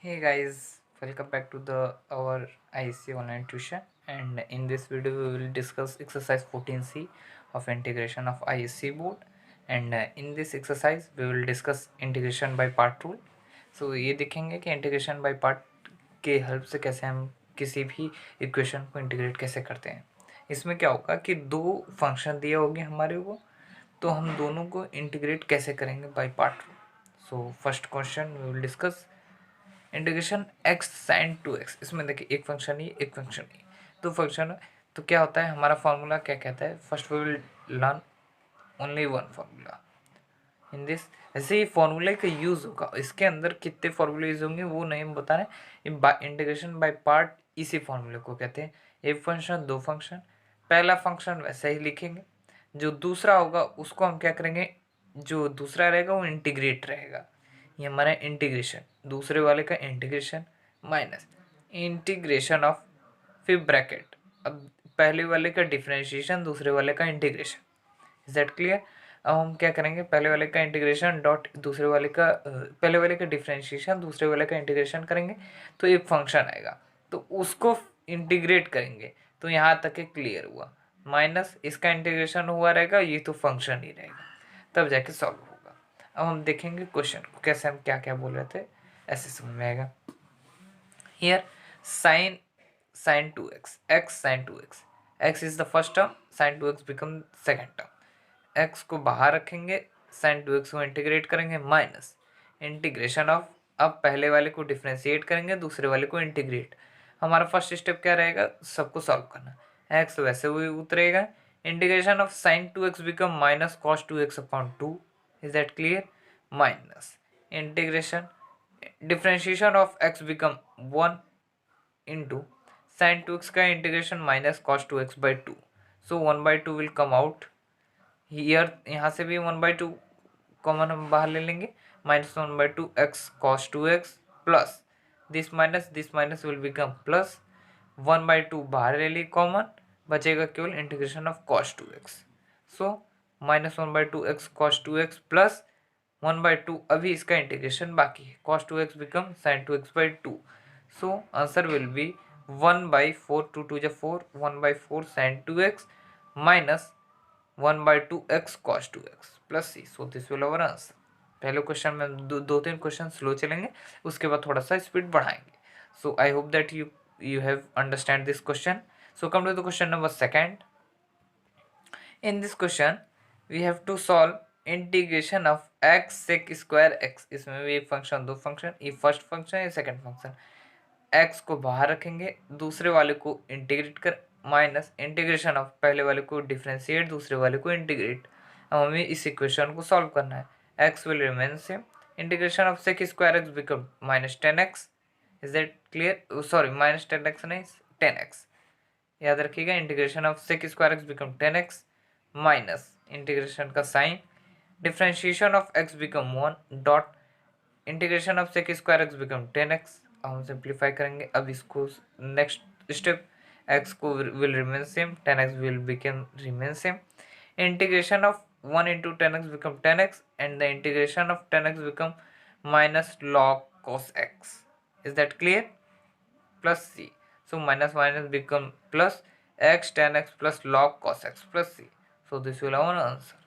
Hey guys, welcome back to the our IC online tuition, and in this video we will discuss exercise 14C of integration of IC board. And in this exercise we will discuss integration by part rule. So ये देखेंगे कि integration by part के help से कैसे हम किसी भी equation को इंटीग्रेट कैसे करते हैं। इसमें क्या होगा कि दो फंक्शन दिए होंगे हमारे को, तो हम दोनों को इंटीग्रेट कैसे करेंगे by part rule. So first question we will discuss integration x sine two x. इसमें देखिए एक फंक्शन ही एक फंक्शन ही दो फंक्शन। तो क्या होता है हमारा फॉर्मूला क्या कहता है, first we will learn only one formula in this. ऐसे ही फॉर्मूले का यूज़ होगा, इसके अंदर कितने फॉर्मूले यूज होंगे वो नहीं हम बता रहे। इंटीग्रेशन बाय पार्ट इसी फॉर्मूले को कहते हैं। एक फंक्शन दो फंक्शन, पहला फंक्शन वैसे ही लिखेंगे, जो दूसरा होगा उसको हम क्या करेंगे, जो दूसरा रहेगा वो इंटीग्रेट रहेगा। ये हमारा इंटीग्रेशन, दूसरे वाले का इंटीग्रेशन माइनस इंटीग्रेशन ऑफ, फिर ब्रैकेट, अब पहले वाले का डिफरेंशिएशन दूसरे वाले का इंटीग्रेशन। Is that clear. अब हम क्या करेंगे, पहले वाले का इंटीग्रेशन डॉट दूसरे वाले का पहले वाले का डिफरेंशिएशन दूसरे वाले का इंटीग्रेशन करेंगे, तो एक फंक्शन आएगा, तो उसको इंटीग्रेट करेंगे। तो यहाँ तक के क्लियर हुआ, माइनस इसका इंटीग्रेशन हुआ रहेगा, ये तो फंक्शन ही रहेगा, तब जाके सॉल्व होगा। अब हम देखेंगे क्वेश्चन को कैसे, हम क्या क्या बोल रहे थे, ऐसे समझ में आएगा। Here sine sign two x, x sine two x, x is the first term, sign two x become second term. X को बाहर रखेंगे, साइन टू एक्स को इंटीग्रेट करेंगे माइनस इंटीग्रेशन ऑफ, अब पहले वाले को डिफ्रेंशिएट करेंगे दूसरे वाले को इंटीग्रेट। हमारा फर्स्ट स्टेप क्या रहेगा, सबको सॉल्व करना। एक्स वैसे हुई उतरेगा, integration of sine two x become minus cos two x upon two. Is that clear. Minus integration differentiation of x become one into sine two x का integration minus cos two x by two. So one by two will come out here, यहाँ से भी one by two common हम बाहर ले लेंगे, minus one by two x cos two x plus this minus will become plus, one by two बाहर ले ली कॉमन, बचेगा केवल integration of cos two x. So minus one by two x cos two x plus one by two, अभी इसका integration बाकी है, cos two x become sine two x by two. So answer will be one by four, two two जा four, one by four sine two x minus one by two x cos two x plus C. So this will our answer. पहले क्वेश्चन में दो तीन question slow चलेंगे, उसके बाद थोड़ा सा स्पीड बढ़ाएंगे। So I hope that you have understand this question. So come to the question number second. In this question we have to solve integration of x sec square x. इसमें भी एक function दो function, ये first function है second function. X को बाहर रखेंगे, दूसरे वाले को इंटीग्रेट कर माइनस इंटीग्रेशन ऑफ पहले वाले को डिफ्रेंशिएट दूसरे वाले को इंटीग्रेट। अब हमें इस इक्वेशन को सॉल्व करना है। X will remain same, integration of sec square x become minus ten x. Is that clear, sorry minus ten x नहीं, टेन एक्स याद रखिएगा। Integration of sec square x become ten x minus integration का sine, differentiation of x become one dot integration of sec square x become ten x. हम simplify करेंगे, अब इसको next step, x को will remain same, ten x will become remain same, integration of one into ten x become ten x and the integration of ten x become minus log cos x. Is that clear, plus c. So minus minus become plus x tan x plus log cos x plus c. So this will have an answer.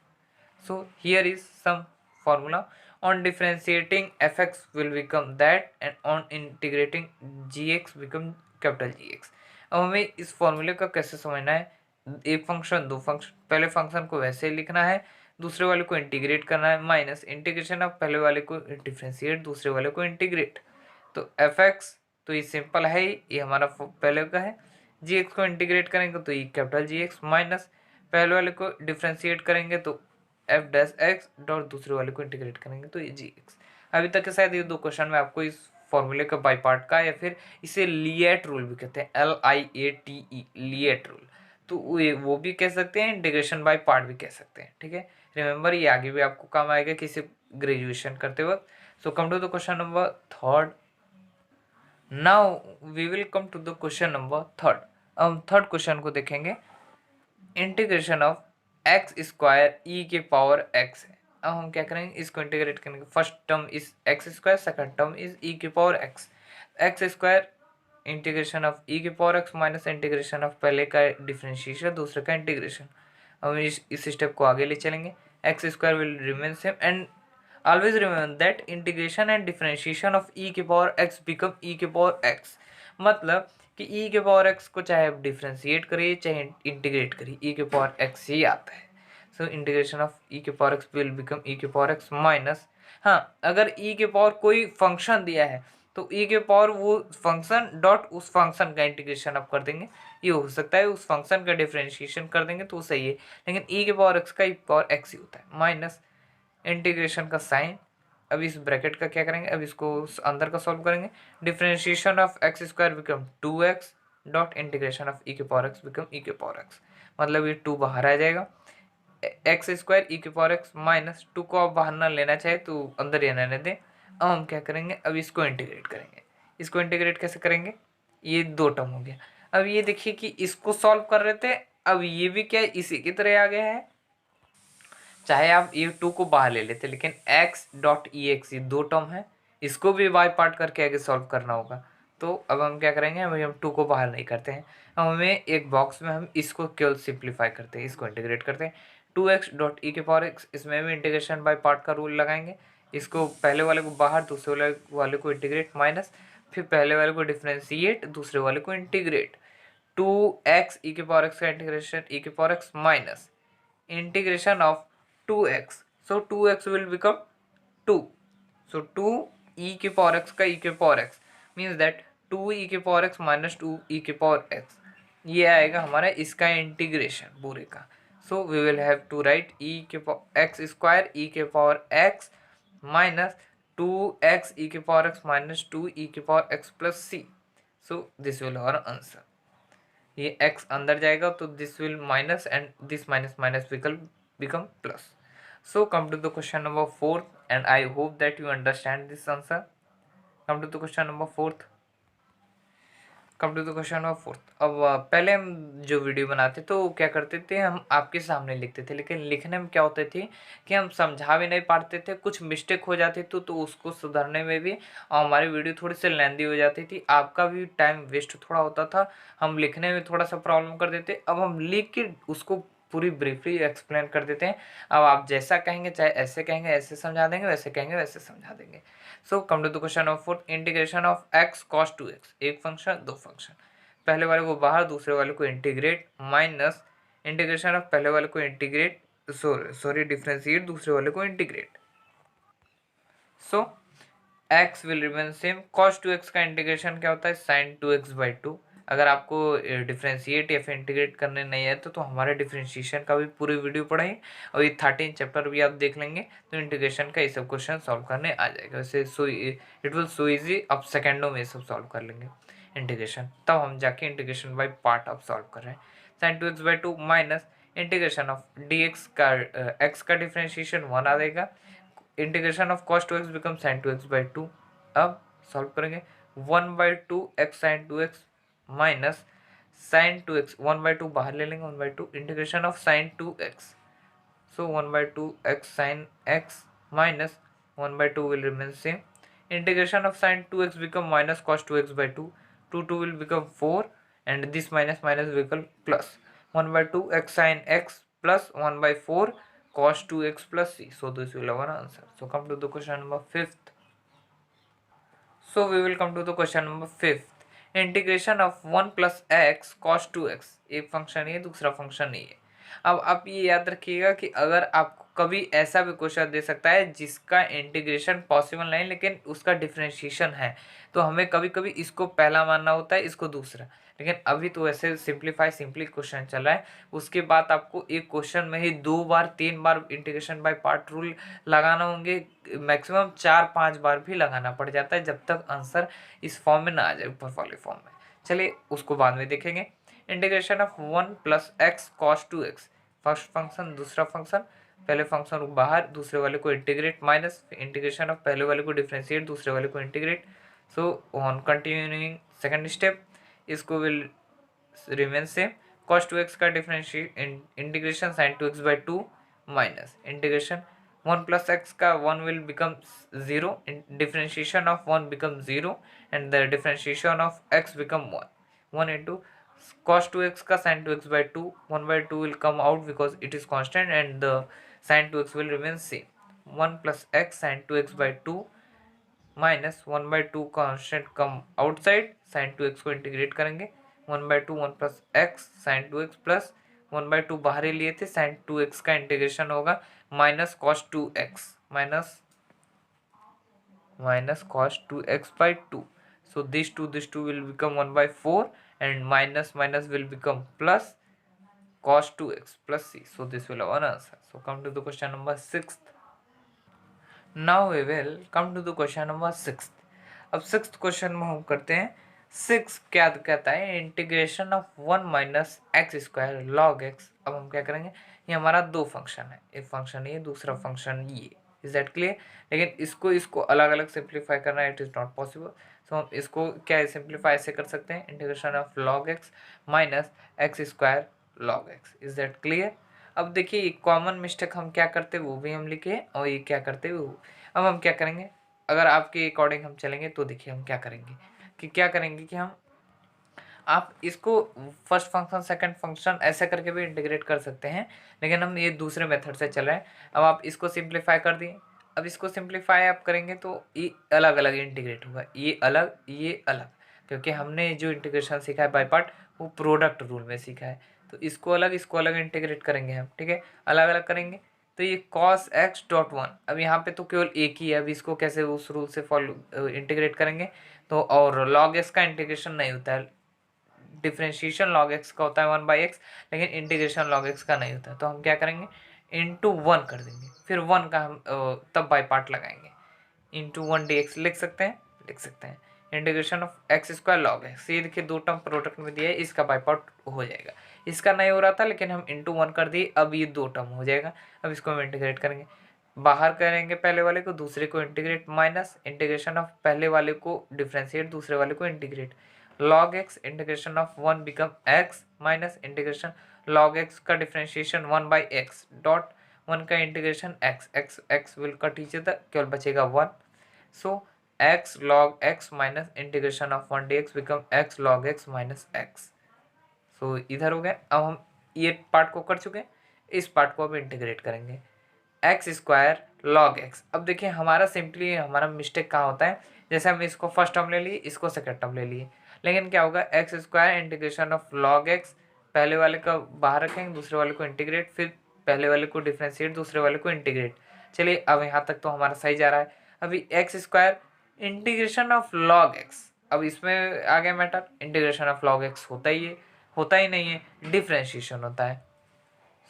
So here is some formula. On differentiating fx will become that, and on integrating gx become capital Gx. अब हमें इस फॉर्मूले का कैसे समझना है, एक function दो फंक्शन, पहले फंक्शन को वैसे ही लिखना है, दूसरे वाले को इंटीग्रेट करना है माइनस इंटीग्रेशन ऑफ पहले वाले को डिफ्रेंशिएट दूसरे वाले को इंटीग्रेट। तो एफ एक्स तो ये सिंपल है ही, ये हमारा पहले का है। जी एक्स को इंटीग्रेट करेंगे तो ये कैपिटल जी एक्स माइनस पहले वाले को डिफ्रेंशिएट करेंगे तो एफ डैश एक्स डॉट दूसरे वाले को इंटीग्रेट करेंगे तो ये जी एक्स। अभी तक के शायद ये दो क्वेश्चन में आपको इस फॉर्मूले का बाई पार्ट का, या फिर इसे लिएट रूल भी कहते हैं, LIATE लिएट रूल, तो वो भी कह सकते हैं, इंटीग्रेशन बाय पार्ट भी कह सकते हैं। ठीक है, रिमेंबर ये आगे भी आपको काम आएगा किसी ग्रेजुएशन करते वक्त। So come to the question number third. Now we will come to the question number third. अब हम थर्ड क्वेश्चन को देखेंगे। Integration of x square e के पावर एक्स है। अब हम क्या करेंगे, इसको इंटीग्रेट करेंगे। First term is x square, second term is e के power x. X square integration of e के power x minus integration of पहले का डिफ्रेंशिएशन दूसरे का इंटीग्रेशन। हम इस स्टेप को आगे ले चलेंगे। X square will remain same and always remember that integration and differentiation of e के पावर एक्स बिकम ई के पावर एक्स। मतलब कि ई के पावर एक्स को चाहे आप डिफ्रेंशिएट करिए चाहे इंटीग्रेट करिए ई के पावर एक्स ही आता है। सो इंटीग्रेशन ऑफ ई के power x will become E के पावर एक्स माइनस, हाँ अगर ई के पावर कोई फंक्शन दिया है तो ई के पावर वो फंक्शन डॉट उस फंक्शन का इंटीग्रेशन आप कर देंगे। ये हो सकता है उस फंक्शन का डिफ्रेंशिएशन कर देंगे तो सही है, लेकिन ई के पावर एक्स का ई पावर एक्स ही होता है माइनस इंटीग्रेशन का साइन। अब इस ब्रैकेट का क्या करेंगे, अब इसको अंदर का सॉल्व करेंगे। Differentiation of x square become 2x dot integration of e के पावर एक्स बिकम ई के पावर एक्स। मतलब ये 2 बाहर आ जाएगा, एक्स स्क्वायर ई के पावर एक्स माइनस 2 को आप बाहर ना लेना चाहे तो अंदर ही रहने दें। अब हम क्या करेंगे, अब इसको इंटीग्रेट करेंगे। इसको इंटीग्रेट कैसे करेंगे, ये 2 टर्म हो गया। अब ये देखिए कि इसको सॉल्व कर रहे थे, अब ये भी क्या इसी की तरह आ गया है। चाहे आप ये 2 को बाहर ले लेते लेकिन x डॉट ई एक्स ये 2 टर्म है, इसको भी बाय पार्ट करके आगे सॉल्व करना होगा। तो अब हम क्या करेंगे, अभी हम 2 को बाहर नहीं करते हैं, अब हमें एक बॉक्स में हम इसको केवल सिंप्लीफाई करते हैं, इसको इंटीग्रेट करते हैं। 2x डॉट ई के पावर एक्स, इसमें भी इंटीग्रेशन बाय पार्ट का रूल लगाएंगे। इसको पहले वाले को बाहर दूसरे वाले को इंटीग्रेट माइनस, फिर पहले वाले को डिफ्रेंशिएट दूसरे वाले को इंटीग्रेट। 2x ई के पावर एक्स का इंटीग्रेशन ई के power x minus integration of 2x, so 2x will become 2, so 2 e के power x का e के power x means that 2 e के power x minus 2 e के power x, ये आएगा हमारा इसका इंटीग्रेशन पूरे का। so we will have to write e के x square e के power x minus 2x e के power x minus 2 e के power x plus c, so this will our answer। ये x अंदर जाएगा तो this will minus and this minus minus will become plus. So come to the question number 4 and I hope that you understand this answer. Come to the question number 4। Come to the question number 4। अब पहले हम जो video बनाते तो क्या करते थे, हम आपके सामने लिखते थे, लेकिन लिखने में क्या होते थे कि हम समझा भी नहीं पाते थे, कुछ मिस्टेक हो जाती तो उसको सुधारने में भी हमारी वीडियो थोड़ी सी लेंदी हो जाती थी, आपका भी टाइम वेस्ट थोड़ा होता था, हम लिखने में थोड़ा सा प्रॉब्लम कर देते। अब हम लिख के उसको पूरी ब्रीफली एक्सप्लेन कर देते हैं। अब आप जैसा कहेंगे, चाहे ऐसे कहेंगे ऐसे समझा देंगे, वैसे कहेंगे वैसे समझा देंगे। So come to the question of 4, integration of x cos 2x, एक फंक्शन दो फंक्शन, पहले वाले को बाहर दूसरे वाले को इंटीग्रेट माइनस इंटीग्रेशन ऑफ पहले वाले को इंटीग्रेट सॉरी डिफ्रेंशिएट दूसरे वाले को integrate. So x will remain same, cos 2x का इंटीग्रेशन क्या होता है sin 2x/2। अगर आपको डिफ्रेंशिएट या फिर इंटीग्रेट करने नहीं है तो हमारे डिफ्रेंशिएशन का भी पूरी वीडियो पढ़ाई और ये 13 चैप्टर भी आप देख लेंगे तो इंटीग्रेशन का ये सब क्वेश्चन सॉल्व करने आ जाएगा। वैसे so it will so easy, आप सेकेंडों में सब सॉल्व कर लेंगे इंटीग्रेशन, तब हम जाके इंटीग्रेशन बाय पार्ट आप सॉल्व कर रहे हैं। sin 2x/2 minus integration of dx का x का डिफ्रेंशिएशन 1 आ जाएगा, integration of cos 2x become sin 2x/2। अब सॉल्व करेंगे 1/2 x sin 2x minus sin 2x 1/2 बाहर ले लेंगे 1/2 integration of sin 2x, so 1/2 x sin x minus 1/2 will remain same, integration of sin 2x become minus cos 2x/2, 2 will become 4 and this minus minus will become plus 1/2 x sin x plus 1/4 cos 2x plus c, so this will have our answer। So come to the question number 5th। So we will come to the question number 5th, integration of 1 plus x cos 2x, एक function है दूसरा function नहीं है। अब आप ये याद रखिएगा कि अगर आपको कभी ऐसा भी क्वेश्चन दे सकता है जिसका इंटीग्रेशन पॉसिबल नहीं लेकिन उसका डिफरेंशिएशन है, तो हमें कभी कभी इसको पहला मानना होता है इसको दूसरा, लेकिन अभी तो ऐसे सिंपली क्वेश्चन चल रहा है। उसके बाद आपको एक क्वेश्चन में ही 2 बार 3 बार इंटीग्रेशन बाय पार्ट रूल लगाना होंगे, मैक्सिमम 4-5 बार भी लगाना पड़ जाता है जब तक आंसर इस फॉर्म में ना आ जाए ऊपर वाले फॉर्म में। चलिए उसको बाद में देखेंगे। Integration of 1 plus x cos 2x, first function दूसरा फंक्शन, पहले फंक्शन को बाहर दूसरे वाले को इंटीग्रेट माइनस इंटीग्रेशन ऑफ पहले वाले को डिफरेंशिएट दूसरे वाले को integrate. So on continuing second step, इसको will remain same, cos 2x का differentiate integration sin 2x/2 minus integration 1 plus x का 1 will become 0, differentiation of 1 becomes 0 and the differentiation of x become 1. 1 into cos 2x का sin 2x by 2, 1 by 2 will come out because it is constant and the sin 2x will remain same. 1 plus x sin 2x by 2 minus 1/2 constant come outside, sine 2x को integrate करेंगे 1/2 1 plus x sign 2x plus 1/2 बाहर ही लिए थे, sign 2x का integration होगा minus cos 2x minus cos 2x by 2. So this 2 will become 1/4 and minus minus will become plus cos 2x plus c. So this will have an answer. So come to the question number 6. Now we will come to the question number 6. अब 6th question में हम करते हैं 6 क्या कहता है integration of 1 minus x square log x. अब हम क्या करेंगे, ये हमारा दो फंक्शन है, एक फंक्शन ये दूसरा फंक्शन ये. Is that clear? लेकिन इसको अलग अलग सिंप्लीफाई करना इट इज़ नॉट पॉसिबल. सो हम इसको क्या सिंप्लीफाई ऐसे कर सकते हैं integration of log x minus x square log x. Is that clear? अब देखिए एक कॉमन मिस्टेक हम क्या करते हैं वो भी हम लिखे और ये क्या करते हैं वो. अब हम क्या करेंगे, अगर आपके अकॉर्डिंग हम चलेंगे तो देखिए हम क्या करेंगे कि हम आप इसको फर्स्ट फंक्शन सेकंड फंक्शन ऐसे करके भी इंटीग्रेट कर सकते हैं, लेकिन हम ये दूसरे मेथड से चल रहे हैं. अब आप इसको सिंप्लीफाई कर दिए, अब इसको सिंप्लीफाई आप करेंगे तो ये अलग अलग इंटीग्रेट होगा, ये अलग, क्योंकि हमने जो इंटीग्रेशन सीखा है बाय पार्ट वो प्रोडक्ट रूल में सीखा है. तो इसको अलग इंटीग्रेट करेंगे हम, ठीक है, अलग अलग करेंगे. तो ये cos x डॉट 1, अब यहाँ पे तो केवल एक ही है, अब इसको कैसे उस रूल से फॉलो इंटीग्रेट करेंगे. तो और log x का इंटीग्रेशन नहीं होता है, डिफ्रेंशिएशन log x का होता है 1/x, लेकिन इंटीग्रेशन log x का नहीं होता है. तो हम क्या करेंगे इंटू 1 कर देंगे, फिर 1 का हम तब बाई पार्ट लगाएंगे. इंटू 1 dx लिख सकते हैं integration of x square log x. ये देखिए दो टर्म प्रोडक्ट में दिया है, इसका बाई पार्ट हो जाएगा. इसका नहीं हो रहा था लेकिन हम इंटू 1 कर दिए, अब ये दो टर्म हो जाएगा. अब इसको हम इंटीग्रेट करेंगे, बाहर करेंगे पहले वाले को दूसरे को इंटीग्रेट, माइनस इंटीग्रेशन ऑफ पहले वाले को डिफ्रेंशिएट दूसरे वाले को integrate. log x integration of 1 become x minus integration log x का डिफ्रेंशिएशन 1/x डॉट 1 का integration x will cut each other, केवल बचेगा 1. सो x log x minus integration of 1 dx become x log x minus x. सो इधर हो गया. अब हम ये पार्ट को कर चुके हैं, इस पार्ट को अब इंटीग्रेट करेंगे एक्स स्क्वायर लॉग एक्स. अब देखिए हमारा सिंपली हमारा मिस्टेक कहाँ होता है, जैसे हम इसको फर्स्ट टर्म ले लिए इसको सेकंड टर्म ले लिए, लेकिन क्या होगा x square integration of log x, पहले वाले का बाहर रखेंगे दूसरे वाले को इंटीग्रेट, फिर पहले वाले को डिफ्रेंशिएट दूसरे वाले को इंटीग्रेट. चलिए अब यहाँ तक तो हमारा सही जा रहा है. अभी x square integration of log x, अब इसमें आ गया matter, integration of log x होता ही नहीं है, डिफ्रेंशिएशन होता है.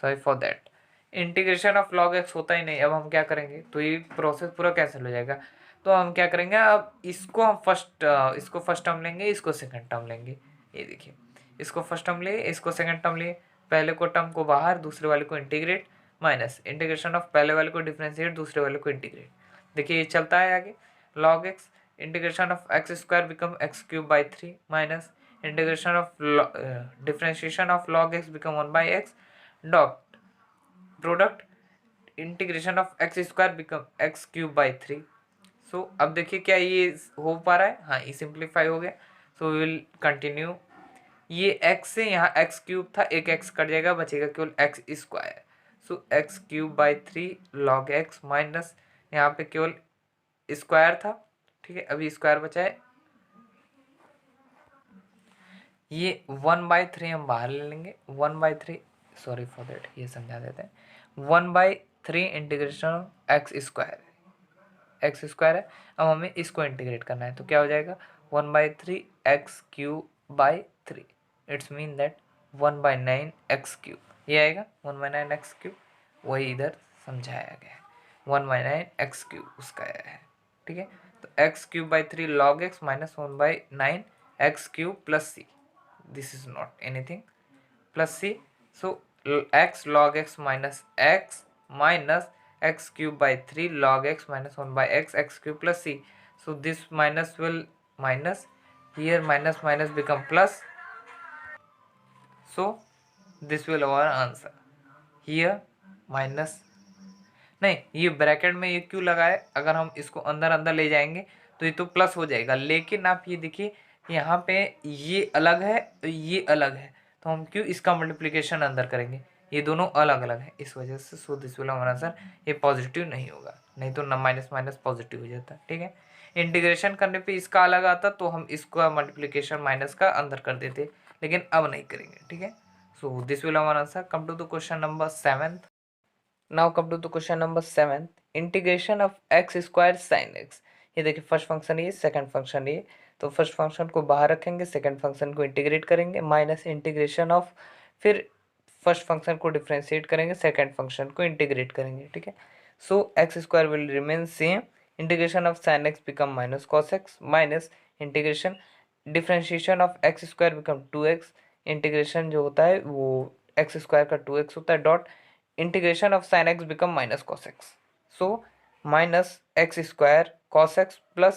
Sorry for that, integration of log x होता ही नहीं. अब हम क्या करेंगे, तो ये प्रोसेस पूरा कैंसिल हो जाएगा. तो हम क्या करेंगे, अब इसको हम इसको फर्स्ट टर्म लेंगे, इसको सेकंड टर्म लेंगे. ये देखिए इसको फर्स्ट टर्म लिए इसको सेकंड टर्म लिए, पहले को टर्म को बाहर दूसरे वाले को इंटीग्रेट, माइनस इंटीग्रेशन ऑफ पहले वाले को डिफ्रेंशिएट दूसरे वाले को इंटीग्रेट. देखिए ये चलता है आगे, log x integration of x square become x cube by 3 minus integration of differentiation of log x become 1/x dot product integration of x square become x cube by 3. सो अब देखिए क्या ये हो पा रहा है, हाँ ये सिंप्लीफाई हो गया. सो वी विल कंटिन्यू, ये एक्स से यहाँ एक्स क्यूब था, एक एक्स कट जाएगा बचेगा केवल x square. So x cube by 3 log x minus यहाँ पे केवल स्क्वायर था, ठीक है, अभी स्क्वायर बचा है. ये 1/3 हम बाहर ले लेंगे, 1/3 सॉरी फॉर दैट, ये समझा देते हैं. 1/3 इंटीग्रेशन एक्स स्क्वायर है. अब हमें इसको इंटीग्रेट करना है, तो क्या हो जाएगा 1/3 x cube by 3. It's mean that 1/9 x cube, ये आएगा 1/9 एक्स क्यूब, वही इधर समझाया गया है 1/9 एक्स क्यूब उसका आया है, ठीक है. तो x cube by 3 log x minus 1/9 x cube plus C, this is not anything, plus C. So x log x minus x minus x cube by 3 log x minus 1 by x cube plus c. So this minus will minus, here minus minus become plus. So this will our answer. Here minus, नहीं, ये bracket में ये क्यों लगा है, अगर हम इसको अंदर अंदर ले जाएंगे तो ये तो प्लस हो जाएगा, लेकिन आप ये देखिए यहाँ पे ये अलग है ये अलग है, तो हम क्यों इसका मल्टीप्लिकेशन अंदर करेंगे, ये दोनों अलग अलग है इस वजह से। सो दिस विल हमारा आंसर, ये पॉजिटिव नहीं होगा, नहीं तो न माइनस माइनस पॉजिटिव हो जाता है। ठीक है, इंटीग्रेशन करने पे इसका अलग आता तो हम इसका मल्टीप्लिकेशन माइनस का अंदर कर देते, लेकिन अब नहीं करेंगे। ठीक है, सो दिस विल हमारा answer. Come to the question number 7। Now come to the question number 7, integration of x square sine x. ये देखिए फर्स्ट फंक्शन ये, सेकंड फंक्शन ये, तो फर्स्ट फंक्शन को बाहर रखेंगे, सेकंड फंक्शन को इंटीग्रेट करेंगे, माइनस इंटीग्रेशन ऑफ, फिर फर्स्ट फंक्शन को डिफ्रेंशिएट करेंगे, सेकंड फंक्शन को इंटीग्रेट करेंगे। ठीक है, so x square will remain same, integration of sine x become minus cos x, minus integration differentiation of x square become 2x, integration जो होता है वो एक्स स्क्वायर का 2x होता है, dot integration of sin x become minus cos x. So minus x square cos x plus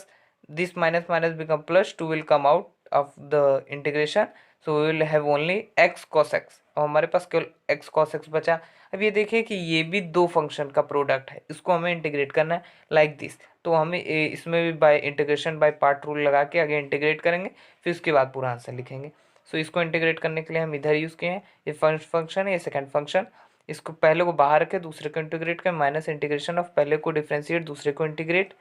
this minus minus become plus 2 will come out of the integration. So we will have only x cos x और हमारे पास केवल x cos x बचा। अब ये देखिए कि ये भी दो फंक्शन का प्रोडक्ट है, इसको हमें इंटीग्रेट करना है लाइक दिस, तो हमें इसमें भी bye integration by part rule लगा के आगे इंटीग्रेट करेंगे, फिर उसके बाद पूरा आंसर लिखेंगे। सो इसको इंटीग्रेट करने के लिए हम इधर यूज़ किए हैं, ये फर्स्ट फंक्शन है, ये सेकंड फंक्शन, इसको पहले को बाहर रखे दूसरे को इंटीग्रेट करें, माइनस इंटीग्रेशन ऑफ पहले को डिफ्रेंशिएट दूसरे को integrate.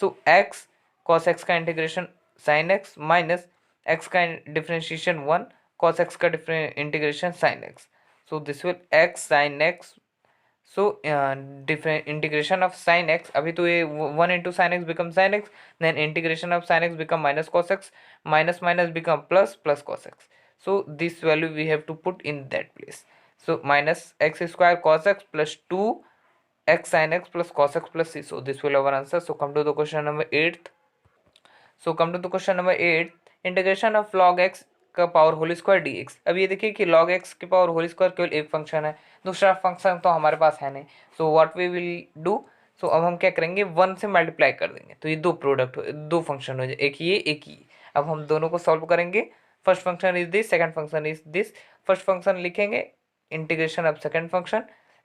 So x cos x का integration sine x, minus x का डिफ्रेंशिएशन 1, कॉस एक्स का integration sine x. So this will x sine x, so different integration of sine x, अभी तो ये 1 into sine x become sine x, then integration of sine x become minus cos x, minus minus become plus, plus cos x. So this value we have to put in that place. So minus x square cos x plus 2 x sin x plus cos x plus c. So this will have our answer. So come to the question number 8th. So come to the question number 8, integration of log x का power whole square dx। अब ये देखिए कि log x की power whole square केवल एक function है, दूसरा फंक्शन तो हमारे पास है नहीं। So what we will do, so अब हम क्या करेंगे 1 से मल्टीप्लाई कर देंगे, तो ये दो प्रोडक्ट दो फंक्शन हो जाए, एक ये एक ये। अब हम दोनों को सॉल्व करेंगे, first function is this, second function is this, first function लिखेंगे इंटीग्रेशन ऑफ सेकंड फंक्शन,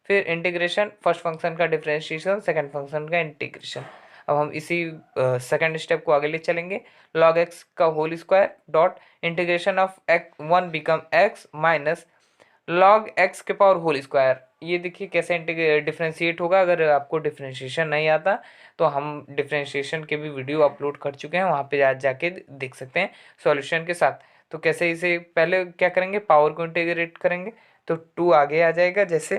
फिर इंटीग्रेशन फर्स्ट फंक्शन का डिफरेंशिएशन, सेकंड फंक्शन का इंटीग्रेशन। अब हम इसी सेकंड स्टेप को आगे ले चलेंगे, log x का whole square dot integration of x 1 become x minus log x के पावर होल स्क्वायर। ये देखिए कैसे डिफ्रेंशिएट होगा, अगर आपको डिफ्रेंशिएशन नहीं आता तो हम डिफ्रेंशिएशन के भी वीडियो अपलोड कर चुके हैं, वहाँ पे जाके देख सकते हैं सॉल्यूशन के साथ। तो कैसे इसे पहले क्या करेंगे, पावर को इंटीग्रेट करेंगे, तो 2 आगे आ जाएगा, जैसे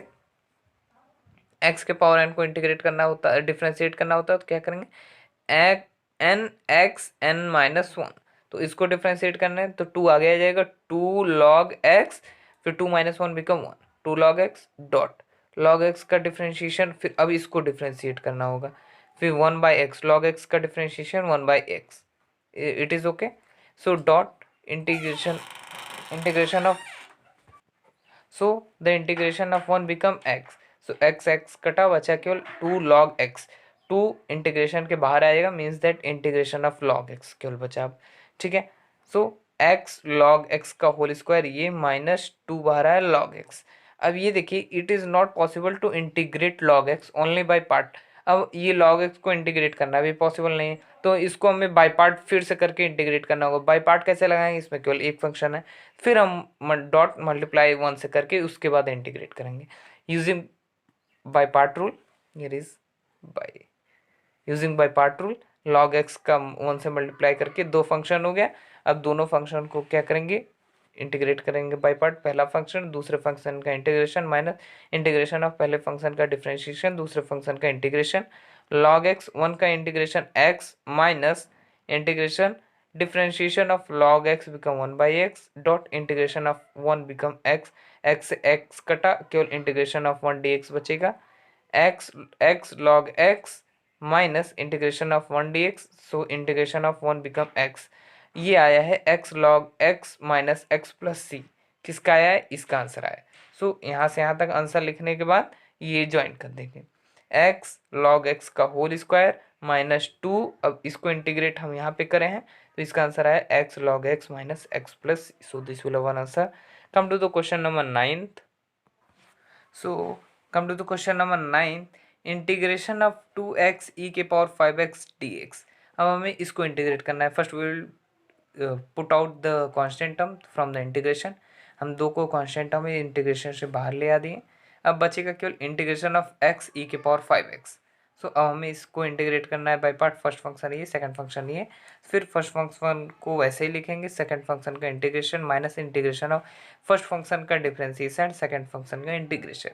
x के पावर n को इंटीग्रेट करना होता है, डिफ्रेंशिएट करना होता है, तो क्या करेंगे एन एक्स एन माइनस 1, तो इसको डिफ्रेंशिएट करना है तो 2 आगे आ जाएगा, 2 log x, फिर 2 minus 1 become 1, 2 log x dot log x का डिफ्रेंशिएशन, फिर अब इसको डिफ्रेंशिएट करना होगा, फिर 1 बाई एक्स, log x का differentiation 1 by x, it is okay. So dot integration of, so the integration of 1 become x, so x x कटा बचा केवल 2 log x, 2 इंटीग्रेशन के बाहर आएगा, means that integration of log x केवल बचा अब। ठीक है, सो x log x का होल स्क्वायर, ये माइनस 2 बाहर आया log x। अब ये देखिए it is not possible to integrate log x only by part, अब ये log x को इंटीग्रेट करना भी पॉसिबल नहीं है, तो इसको हमें बाय पार्ट फिर से करके इंटीग्रेट करना होगा। बाय पार्ट कैसे लगाएंगे, इसमें केवल एक फंक्शन है, फिर हम डॉट मल्टीप्लाई 1 से करके उसके बाद इंटीग्रेट करेंगे using by part rule. Here is by using by part rule, log x का 1 से मल्टीप्लाई करके दो फंक्शन हो गया। अब दोनों फंक्शन को क्या करेंगे, इंटीग्रेट करेंगे बाय पार्ट, पहला फंक्शन दूसरे फंक्शन का इंटीग्रेशन, माइनस इंटीग्रेशन ऑफ पहले फंक्शन का डिफरेंशिएशन दूसरे फंक्शन का इंटीग्रेशन, log x 1 का integration x minus integration differentiation of log x become 1 by x dot integration of 1 become x, x से x कटा केवल इंटीग्रेशन ऑफ 1 dx बचेगा, x log x minus integration of 1 dx, so integration of 1 become x। ये आया है x log x minus x plus c, किसका आया है, इसका आंसर आया। सो यहाँ से यहाँ तक आंसर लिखने के बाद ये ज्वाइन कर देंगे, x log x का होल स्क्वायर माइनस 2, अब इसको इंटीग्रेट हम यहाँ पे करें हैं तो इसका आंसर आया x log x minus x plus, so this will have an answer. Come to the question number 9th. So come to the question number 9, integration of 2x e के पावर 5x dx। अब हमें इसको integrate करना है। First we will put out the constant term from the integration. हम दो को constant term integration से बाहर ले आ दिए। अब बचेगा केवल इंटीग्रेशन ऑफ x e के पावर 5x। सो अब हमें इसको इंटीग्रेट करना है बाय पार्ट। फर्स्ट फंक्शन ये, सेकंड फंक्शन ये, फिर फर्स्ट फंक्शन को वैसे ही लिखेंगे, सेकंड फंक्शन का integration minus integration of first function का डिफरेंशिएशन, सेकंड फंक्शन का इंटीग्रेशन।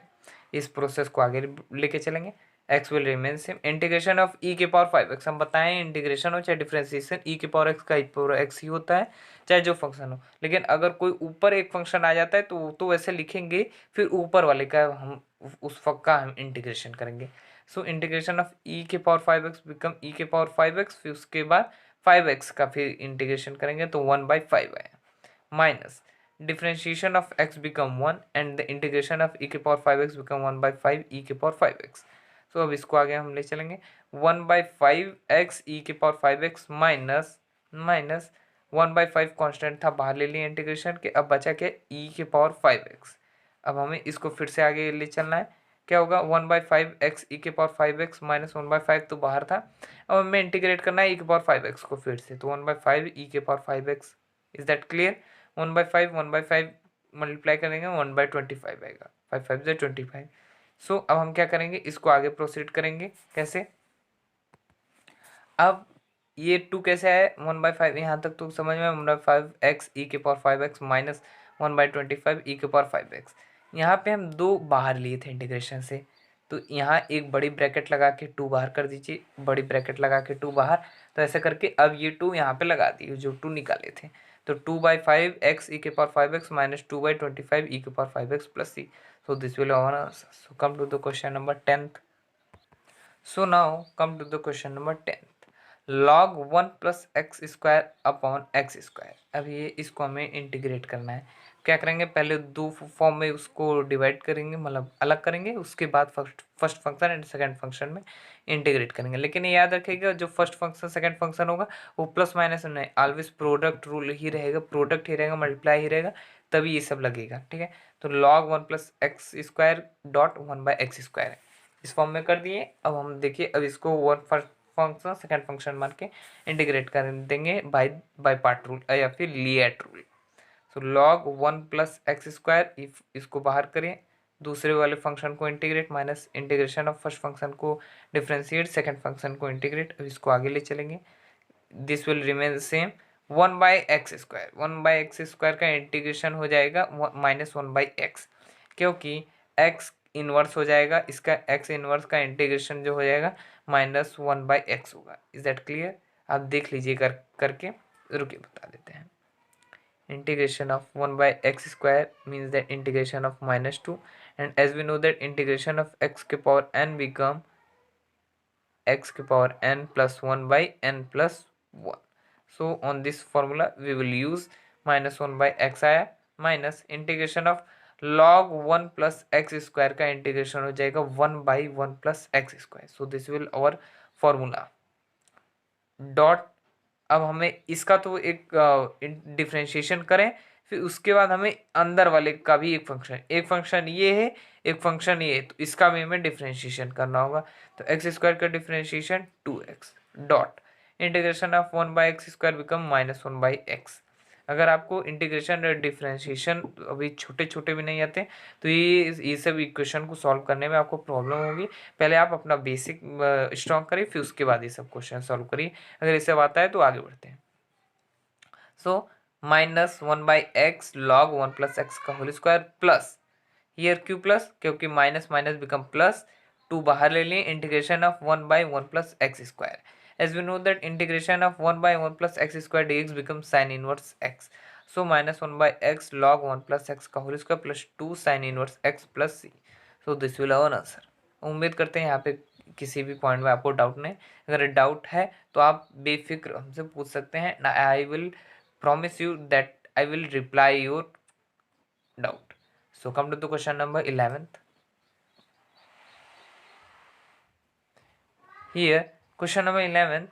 इस प्रोसेस को आगे लेके चलेंगे। x will remain same. Integration of e के पावर 5x, हम बताएं इंटीग्रेशन हो चाहे डिफरेंशिएशन e के पावर x का पूरा x ही होता है, चाहे जो फंक्शन हो। लेकिन अगर कोई ऊपर एक फंक्शन आ जाता है तो वैसे लिखेंगे, फिर ऊपर वाले का हम उस का हम इंटीग्रेशन करेंगे। सो इंटीग्रेशन ऑफ e के पावर 5x बिकम e के पावर 5x, फिर उसके बाद 5x का फिर इंटीग्रेशन करेंगे तो 1/5 आया, minus differentiation of x become 1 and the integration of e के पावर 5x बिकम 1/5 e के पावर 5x। सो अब इसको आगे हम ले चलेंगे। 1/5x e के पावर 5x माइनस 1/5 कांस्टेंट था, बाहर ले लिए इंटीग्रेशन के। अब बचा क्या, e के पावर 5x। अब हमें इसको फिर से आगे ले चलना है। क्या होगा, 1/5x e के पावर 5x माइनस 1/5 तो बाहर था। अब हमें इंटीग्रेट करना है e के पावर 5x को फिर से, तो 1/5 e के power 5x। Is that clear. 1/5 multiply करेंगे 1/25 आएगा, 5 5 से 25। सो अब हम क्या करेंगे, इसको आगे प्रोसीड करेंगे। कैसे, अब ये 2 कैसे आए 1/5, यहाँ तक तो समझ में। 1/5x e के पावर 5x माइनस 1/25 e के पावर 5x। यहाँ पे हम 2 बाहर लिए थे इंटीग्रेशन से, तो यहाँ एक बड़ी ब्रैकेट लगा के 2 बाहर कर दीजिए, बड़ी ब्रैकेट लगा के 2 बाहर। तो ऐसे करके अब ये 2 यहाँ पे लगा दिए जो 2 निकाले थे। तो 2/5x e के पावर 5x माइनस 2/25 e के power 5x plus c। So this will our answer. So come to the question number 10th. So now come to the question number 10th. log 1 plus x square upon x square. अब ये इसको हमें integrate करना है। क्या करेंगे, पहले 2 form में उसको डिवाइड करेंगे, मतलब अलग करेंगे, उसके बाद first function and second function में इंटीग्रेट करेंगे। लेकिन ये याद रखिएगा, जो फर्स्ट फंक्शन सेकंड फंक्शन होगा वो प्लस माइनस नहीं, ऑलवेज प्रोडक्ट रूल ही रहेगा, प्रोडक्ट ही रहेगा, मल्टीप्लाई ही रहेगा, तभी ये सब लगेगा। ठीक है, तो log 1 plus x square dot 1/x square है, इस फॉर्म में कर दिए। अब हम देखिए, अब इसको one first function second function मान के इंटीग्रेट कर देंगे बाय पार्ट रूल या फिर LIATE rule. So log 1 plus x square, if इसको बाहर करें, दूसरे वाले फंक्शन को integrate minus integration of first function को डिफ्रेंशिएट, सेकंड फंक्शन को इंटीग्रेट। अब इसको आगे ले चलेंगे, this will remain same. 1/x square, 1/x square का इंटीग्रेशन हो जाएगा माइनस 1/x, क्योंकि x इनवर्स हो जाएगा, इसका x इनवर्स का इंटीग्रेशन जो हो जाएगा माइनस 1/x होगा। Is that clear. आप देख लीजिए करके, रुकिए बता देते हैं। integration of 1/x square means that integration of -2, and as we know that integration of x के power n become x के power n plus 1/n plus 1. So on this formula we will use -1/x आया, minus integration of log 1 plus x square का integration हो जाएगा 1/1 plus x square. So this will our formula dot. अब हमें इसका तो एक डिफ्रेंशिएशन करें, फिर उसके बाद हमें अंदर वाले का भी एक फंक्शन ये है, एक फंक्शन ये है, तो इसका भी हमें डिफ्रेंशिएशन करना होगा। तो एक्स स्क्वायर का differentiation 2x dot integration of 1/x square become -1/x। अगर आपको इंटीग्रेशन और डिफ्रेंशिएशन अभी छोटे छोटे भी नहीं आते तो ये सब इक्वेशन को सॉल्व करने में आपको प्रॉब्लम होगी। पहले आप अपना बेसिक स्ट्रॉन्ग करिए, फिर उसके बाद ये सब क्वेश्चन सॉल्व करिए। अगर ये सब आता है तो आगे बढ़ते हैं। सो -1/x log 1 प्लस एक्स का होल स्क्वायर प्लस, हियर क्यों प्लस, क्योंकि माइनस माइनस बिकम प्लस, 2 बाहर ले लिए, integration of 1/1 plus x square. As we know that integration of 1/1 plus x square dx becomes sin inverse x. So -1/x log 1 plus x का whole square plus 2 sin inverse x plus c. So this will our answer. उम्मीद करते हैं यहाँ पे किसी भी point में आपको डाउट नहीं। अगर डाउट है तो आप बेफिक्र हमसे पूछ सकते हैं। I will promise you that I will reply your doubt. So come to the question number 11th. Here question number 11,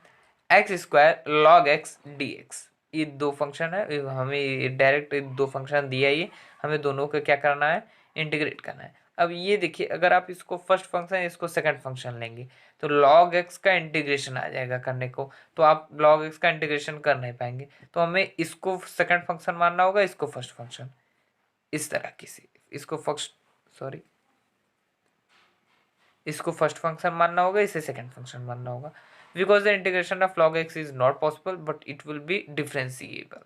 x square log x d x. ये 2 फंक्शन है, हमें डायरेक्ट 2 फंक्शन दिया ही, हमें दोनों को क्या करना है, इंटीग्रेट करना है। अब ये देखिए, अगर आप इसको फर्स्ट फंक्शन इसको सेकंड फंक्शन लेंगे तो log x का इंटीग्रेशन आ जाएगा करने को, तो आप log x का इंटीग्रेशन कर नहीं पाएंगे, तो हमें इसको सेकंड फंक्शन मानना होगा, इसको फर्स्ट फंक्शन, इस तरह की से इसको इसको फर्स्ट फंक्शन मानना होगा, इसे सेकंड फंक्शन मानना होगा, because the integration of log x is not possible but it will be differentiable.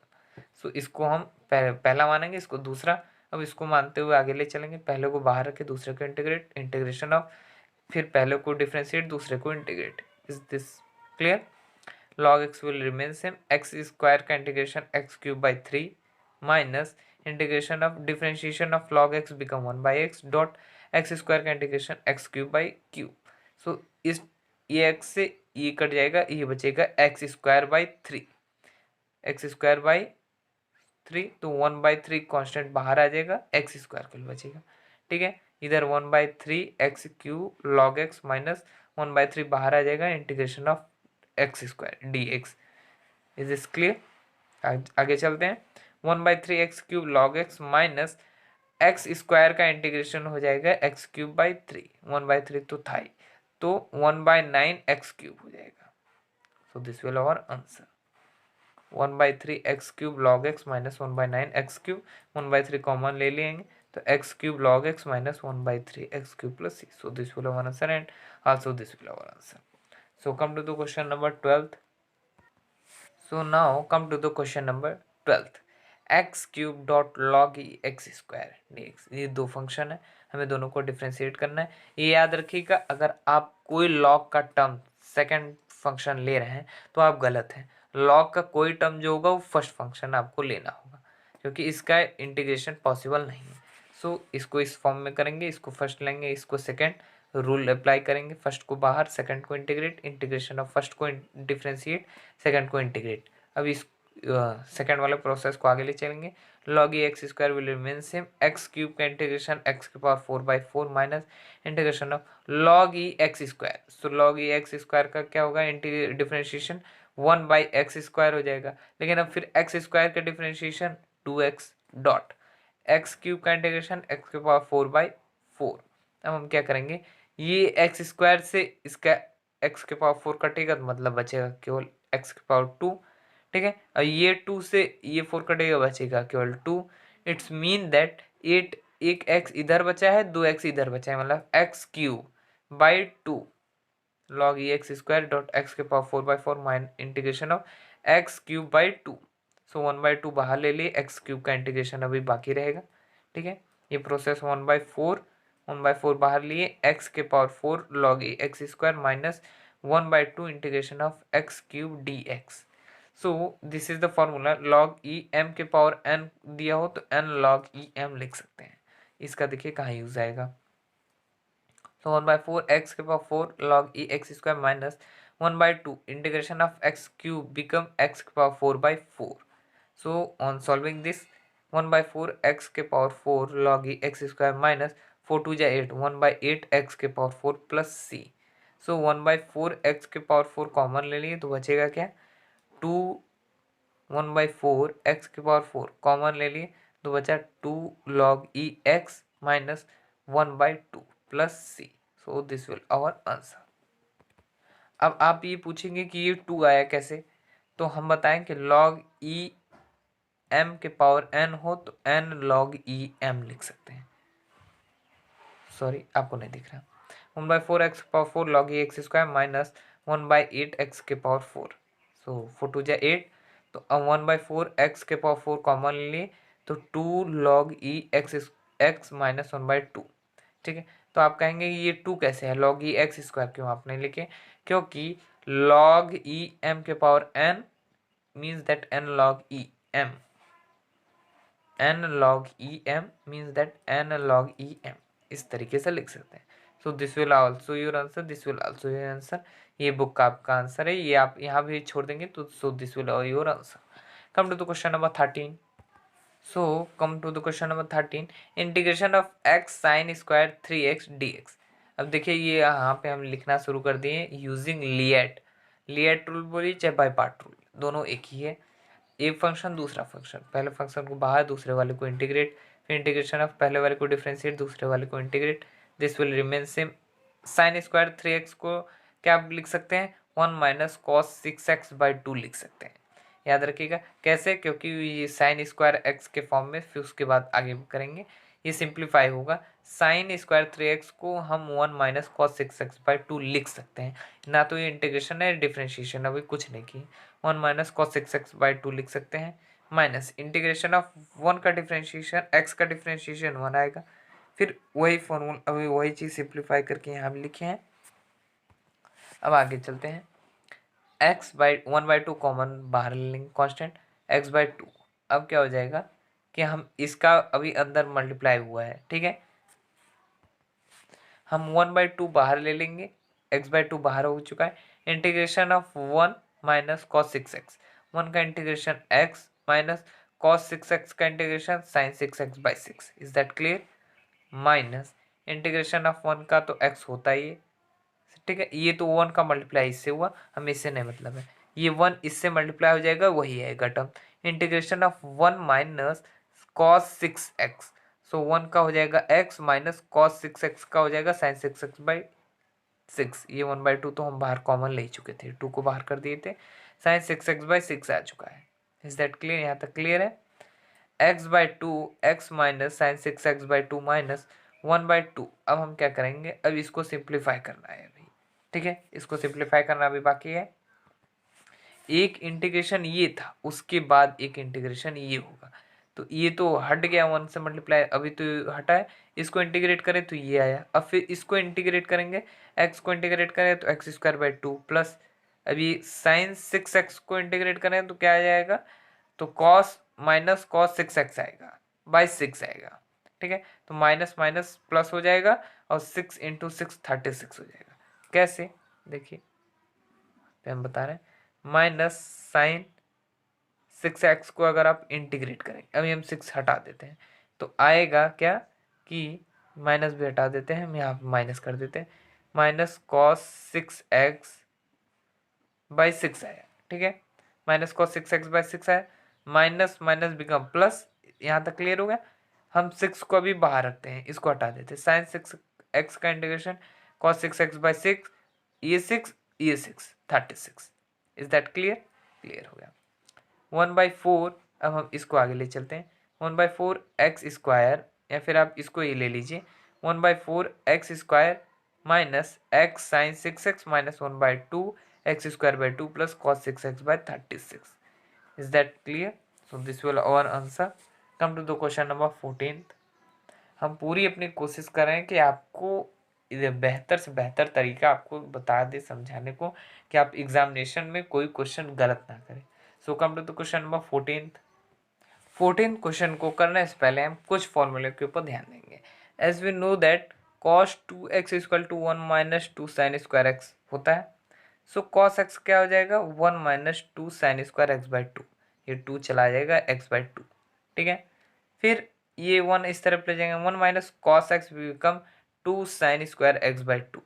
So इसको हम पहला मानेंगे, इसको दूसरा। अब इसको मानते हुए आगे ले चलेंगे, पहले को बाहर रखे, दूसरे को इंटीग्रेशन ऑफ, फिर पहले को डिफरेंशिएट, दूसरे को integrate. Is this clear? log x will remain same, x square का integration x cube by 3 minus integration of differentiation of log x become 1 by x dot x square का integration x cube by cube. So इस ये x से ये cut जाएगा, ये बचेगा x square by 3, x square by 3, तो 1/3 constant बाहर आ जाएगा, एक्स स्क्वायर कल बचेगा। ठीक है, इधर 1/3 x cube log x minus 1/3 बाहर आ जाएगा, integration of x square d x. Is this clear? आगे चलते हैं। 1/3 x cube log x minus x square का इंटीग्रेशन हो जाएगा एक्स क्यूब बाई 3, 1/3 तो था ही, तो 1/9 एक्स क्यूब हो जाएगा। So this will our answer. 1/3 x cube log x minus 1/9 x cube, 1/3 common ले लेंगे तो x cube log x minus 1/3 x cube plus C. So this will our answer and also this will our answer. So come to the question number 12th. So now come to the question number 12th. X cube dot log E x square dx, ये दो function है, हमें दोनों को differentiate करना है। ये याद रखिएगा, अगर आप कोई लॉग का टर्म सेकंड फंक्शन ले रहे हैं तो आप गलत हैं। लॉग का कोई टर्म जो होगा वो फर्स्ट फंक्शन आपको लेना होगा, क्योंकि इसका इंटीग्रेशन पॉसिबल नहीं है। सो इसको इस फॉर्म में करेंगे, इसको फर्स्ट लेंगे, इसको सेकंड, रूल अप्लाई करेंगे, फर्स्ट को बाहर, सेकंड को इंटीग्रेट, इंटीग्रेशन ऑफ फर्स्ट को डिफ्रेंशिएट, सेकंड को इंटीग्रेट। अब इस सेकंड वाले प्रोसेस को आगे ले चलेंगे। log e x square will remain same, x cube का इंटीग्रेशन एक्स के power 4/4 minus integration of log e x square. So log e x square का क्या होगा, डिफरेंशिएशन 1/x स्क्वायर हो जाएगा, लेकिन अब फिर एक्स स्क्वायर का differentiation 2x dot x cube का इंटीग्रेशन एक्स के पावर 4/4। अब हम क्या करेंगे, ये एक्स स्क्वायर से इसका एक्स के पावर 4 कटेगा, तो मतलब बचेगा केवल एक्स के पावर 2। ठीक है, और ये 2 से ये 4 कटेगा, बचेगा केवल 2। इट्स मीन दैट एक एक्स इधर बचा है, 2x इधर बचा है, मतलब x cube by 2 log e x square dot x के power 4/4 minus integration of x cube by 2। So 1/2 बाहर ले लिए, एक्स क्यूब का इंटीग्रेशन अभी बाकी रहेगा। ठीक है, ये प्रोसेस 1/4 बाहर लिए, एक्स के power 4 log e x square minus 1/2 integration of x cube D x. So this is the formula. log e m के पावर n दिया हो तो n log e m लिख सकते हैं। इसका देखिए कहाँ यूज आएगा। तो 1/4 एक्स के power 4 log e x square minus 1/2 integration of x cube become x के power 4/4। So on solving this 1/4 x के power 4 log e x square minus 4 2 जा 8, 1/8 एक्स के पावर 4 प्लस सी। सो 1/4 एक्स के power 4 common ले लिए तो बचेगा क्या, 2 1/4 एक्स के पावर 4 कॉमन ले लिए तो बचा 2 log e x minus 1/2 plus C. So this will our answer. अब आप ये पूछेंगे कि ये 2 आया कैसे, तो हम बताएं कि log e m के पावर n हो तो n log e m लिख सकते हैं। सॉरी, आपको नहीं दिख रहा। 1/4 एक्स के power 4 log e x square minus 1/8 x के पावर 4। सो 4 2 जा 8, तो अब 1/4 एक्स के पावर 4 कॉमन ले लिए तो 2 log e एक्स माइनस 1/2। ठीक है, तो आप कहेंगे ये 2 कैसे है, log e एक्स स्क्वायर क्यों आपने लिखे, क्योंकि log e m के power n means that n log e m, n log e m means that n log e m, इस तरीके से लिख सकते हैं। सो this will also your answer, this will also your answer. ये book का आपका आंसर है, ये आप यहाँ भी छोड़ देंगे तो so this will your answer. Come to the question number 13। So come to the question number 13, integration of x sine square 3x dx। अब देखिए ये यहाँ पे हम लिखना शुरू कर दिए यूजिंग लिएट रूल बोलिए चाहे बाय पार्ट रूल, दोनों एक ही है। एक फंक्शन दूसरा फंक्शन, पहले फंक्शन को बाहर, दूसरे वाले को इंटीग्रेट, फिर इंटीग्रेशन ऑफ पहले वाले को डिफ्रेंशिएट, दूसरे वाले को integrate, this will remain same. Sign square 3x को क्या आप लिख सकते हैं, 1 माइनस कॉस 6x/2 लिख सकते हैं। याद रखिएगा कैसे, क्योंकि ये साइन स्क्वायर x के फॉर्म में, फिर उसके बाद आगे करेंगे ये सिंप्लीफाई होगा। साइन स्क्वायर 3x को हम 1 माइनस कॉस 6x/2 लिख सकते हैं। ना तो ये इंटीग्रेशन है डिफ्रेंशिएशन, अभी कुछ नहीं की, 1 माइनस कॉस 6x/2 लिख सकते हैं, माइनस इंटीग्रेशन ऑफ 1 का डिफ्रेंशिएशन, x का डिफ्रेंशिएशन 1 आएगा। फिर वही फॉर्मूला, अभी वही चीज़ सिंप्लीफाई करके यहाँ भी लिखे हैं। अब आगे चलते हैं, x/1/2 कॉमन बाहर ले लेंगे कांस्टेंट, x/2। अब क्या हो जाएगा कि हम इसका अभी अंदर मल्टीप्लाई हुआ है, ठीक है, हम 1/2 बाहर ले लेंगे, x/2 बाहर हो चुका है, integration of 1 minus cos 6x, 1 का integration x minus cos 6x का integration sine 6x/6, is that clear, minus integration of 1 का तो x होता ही है, ठीक है, ये तो 1 का मल्टीप्लाई इससे हुआ, हमें इससे नहीं मतलब है, ये 1 इससे मल्टीप्लाई हो जाएगा, वही आएगा term, integration of 1 minus cos 6x, सो 1 का हो जाएगा x माइनस कॉस 6x का हो जाएगा साइन 6x/6, ये 1/2 तो हम बाहर कॉमन ले चुके थे, 2 को बाहर कर दिए थे, साइन 6x/6 आ चुका है, इज दैट क्लियर, यहाँ तक क्लियर है। x/2 x minus sign 6x/2 minus 1/2, अब हम क्या करेंगे, अब इसको सिंप्लीफाई करना है अभी, ठीक है, इसको सिंप्लीफाई करना अभी बाकी है। एक इंटीग्रेशन ये था, उसके बाद एक इंटीग्रेशन ये होगा, तो ये तो हट गया 1 से मल्टीप्लाई, अभी तो हटा है, इसको इंटीग्रेट करें तो ये आया, अब फिर इसको इंटीग्रेट करेंगे, x को इंटीग्रेट करें तो x² प्लस, अभी साइन 6x को इंटीग्रेट करें तो क्या आ जाएगा, तो कॉस माइनस कॉस 6x आएगा बाई 6 आएगा, ठीक है, तो माइनस माइनस प्लस हो जाएगा और 6 इंटू 6 36 हो जाएगा। कैसे, देखिए हम बता रहे हैं, माइनस साइन 6x को अगर आप इंटीग्रेट करें, अभी हम 6 हटा देते हैं तो आएगा क्या कि, माइनस भी हटा देते हैं, हम यहाँ पर माइनस कर देते हैं, माइनस कॉस 6x/6 आया, ठीक है, माइनस कॉस 6x/6 आया, माइनस माइनस बिकम प्लस, यहाँ तक क्लियर हो गया। हम 6 को अभी बाहर रखते हैं, इसको हटा देते हैं, साइन 6x का इंटीग्रेशन कॉस 6x/6, ये 6 ये 6 36, इज दैट क्लियर, क्लियर हो गया। 1/4, अब हम इसको आगे ले चलते हैं, 1/4 एक्स स्क्वायर, या फिर आप इसको ये ले लीजिए 1/4 x square minus x sine 6x minus 1/2 x² plus cos 6x/36, is that clear, so this will our answer। come to the question number 14th। हम पूरी अपनी कोशिश कर रहे हैं कि आपको बेहतर से बेहतर तरीका आपको बता दे समझाने को, कि आप एग्जामिनेशन में कोई क्वेश्चन गलत ना करें। So come to the question number 14th question को करने से पहले हम कुछ फॉर्मूले के ऊपर ध्यान देंगे। As we know that cos 2x equal to 1 minus 2 sine square x होता है, सो cos x क्या हो जाएगा, 1 माइनस 2 साइन स्क्वायर x/2, ये 2 चला जाएगा x/2, ठीक है, फिर ये 1 इस तरफ ले जाएंगे, 1 minus cos x become 2 sine square x/2,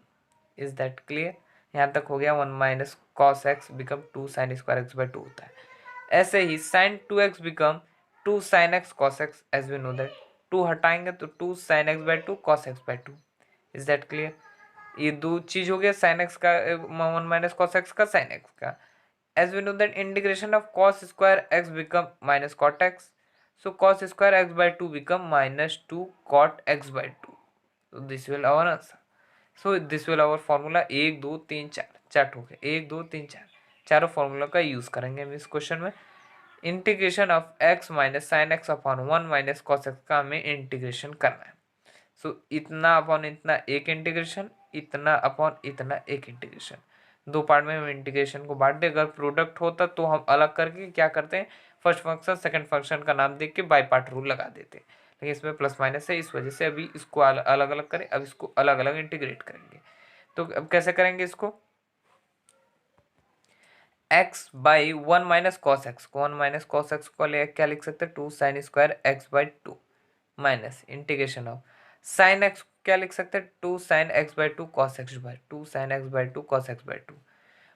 is that clear, यहाँ तक हो गया, 1 minus cos x become 2 sine square x/2 होता है। ऐसे ही sine 2x become 2 sine x cos x, as we know that 2 हटाएंगे तो 2 sine x/2 cos x/2, is that clear, ये दो चीज हो गया, साइन एक्स का 1 माइनस कॉस एक्स का साइन एक्स का, as we know that integration of cos square x become minus cot x, so cos square x/2 become minus 2 cot x/2, so this will our answer, so this will our formula 1 2 3 4 chart हो गया, 1 2 3 4 चारों formula का use करेंगे हम इस question में। Integration of x minus sine x upon 1 minus cos x का हमें इंटीग्रेशन करना है, सो इतना अपॉन इतना एक इंटीग्रेशन, इतना अपॉन इतना एक इंटीग्रेशन, दो पार्ट में हम इंटीग्रेशन को बांट दे, अगर प्रोडक्ट होता तो हम अलग करके क्या करते हैं, फर्स्ट फंक्शन सेकंड फंक्शन का नाम देख के बाई पार्ट रूल लगा देते, लेकिन इसमें प्लस माइनस है, इस वजह से अभी इसको अलग अलग करें, अब इसको अलग अलग इंटीग्रेट करेंगे, तो अब कैसे करेंगे इसको, x/1 माइनस कॉस एक्स को 1 माइनस कॉस एक्स को क्या लिख सकते हैं, 2 sine square x/2 minus integration of sine x क्या लिख सकते हैं, 2 sine x/2 cos x/2 sine x/2 cos x/2,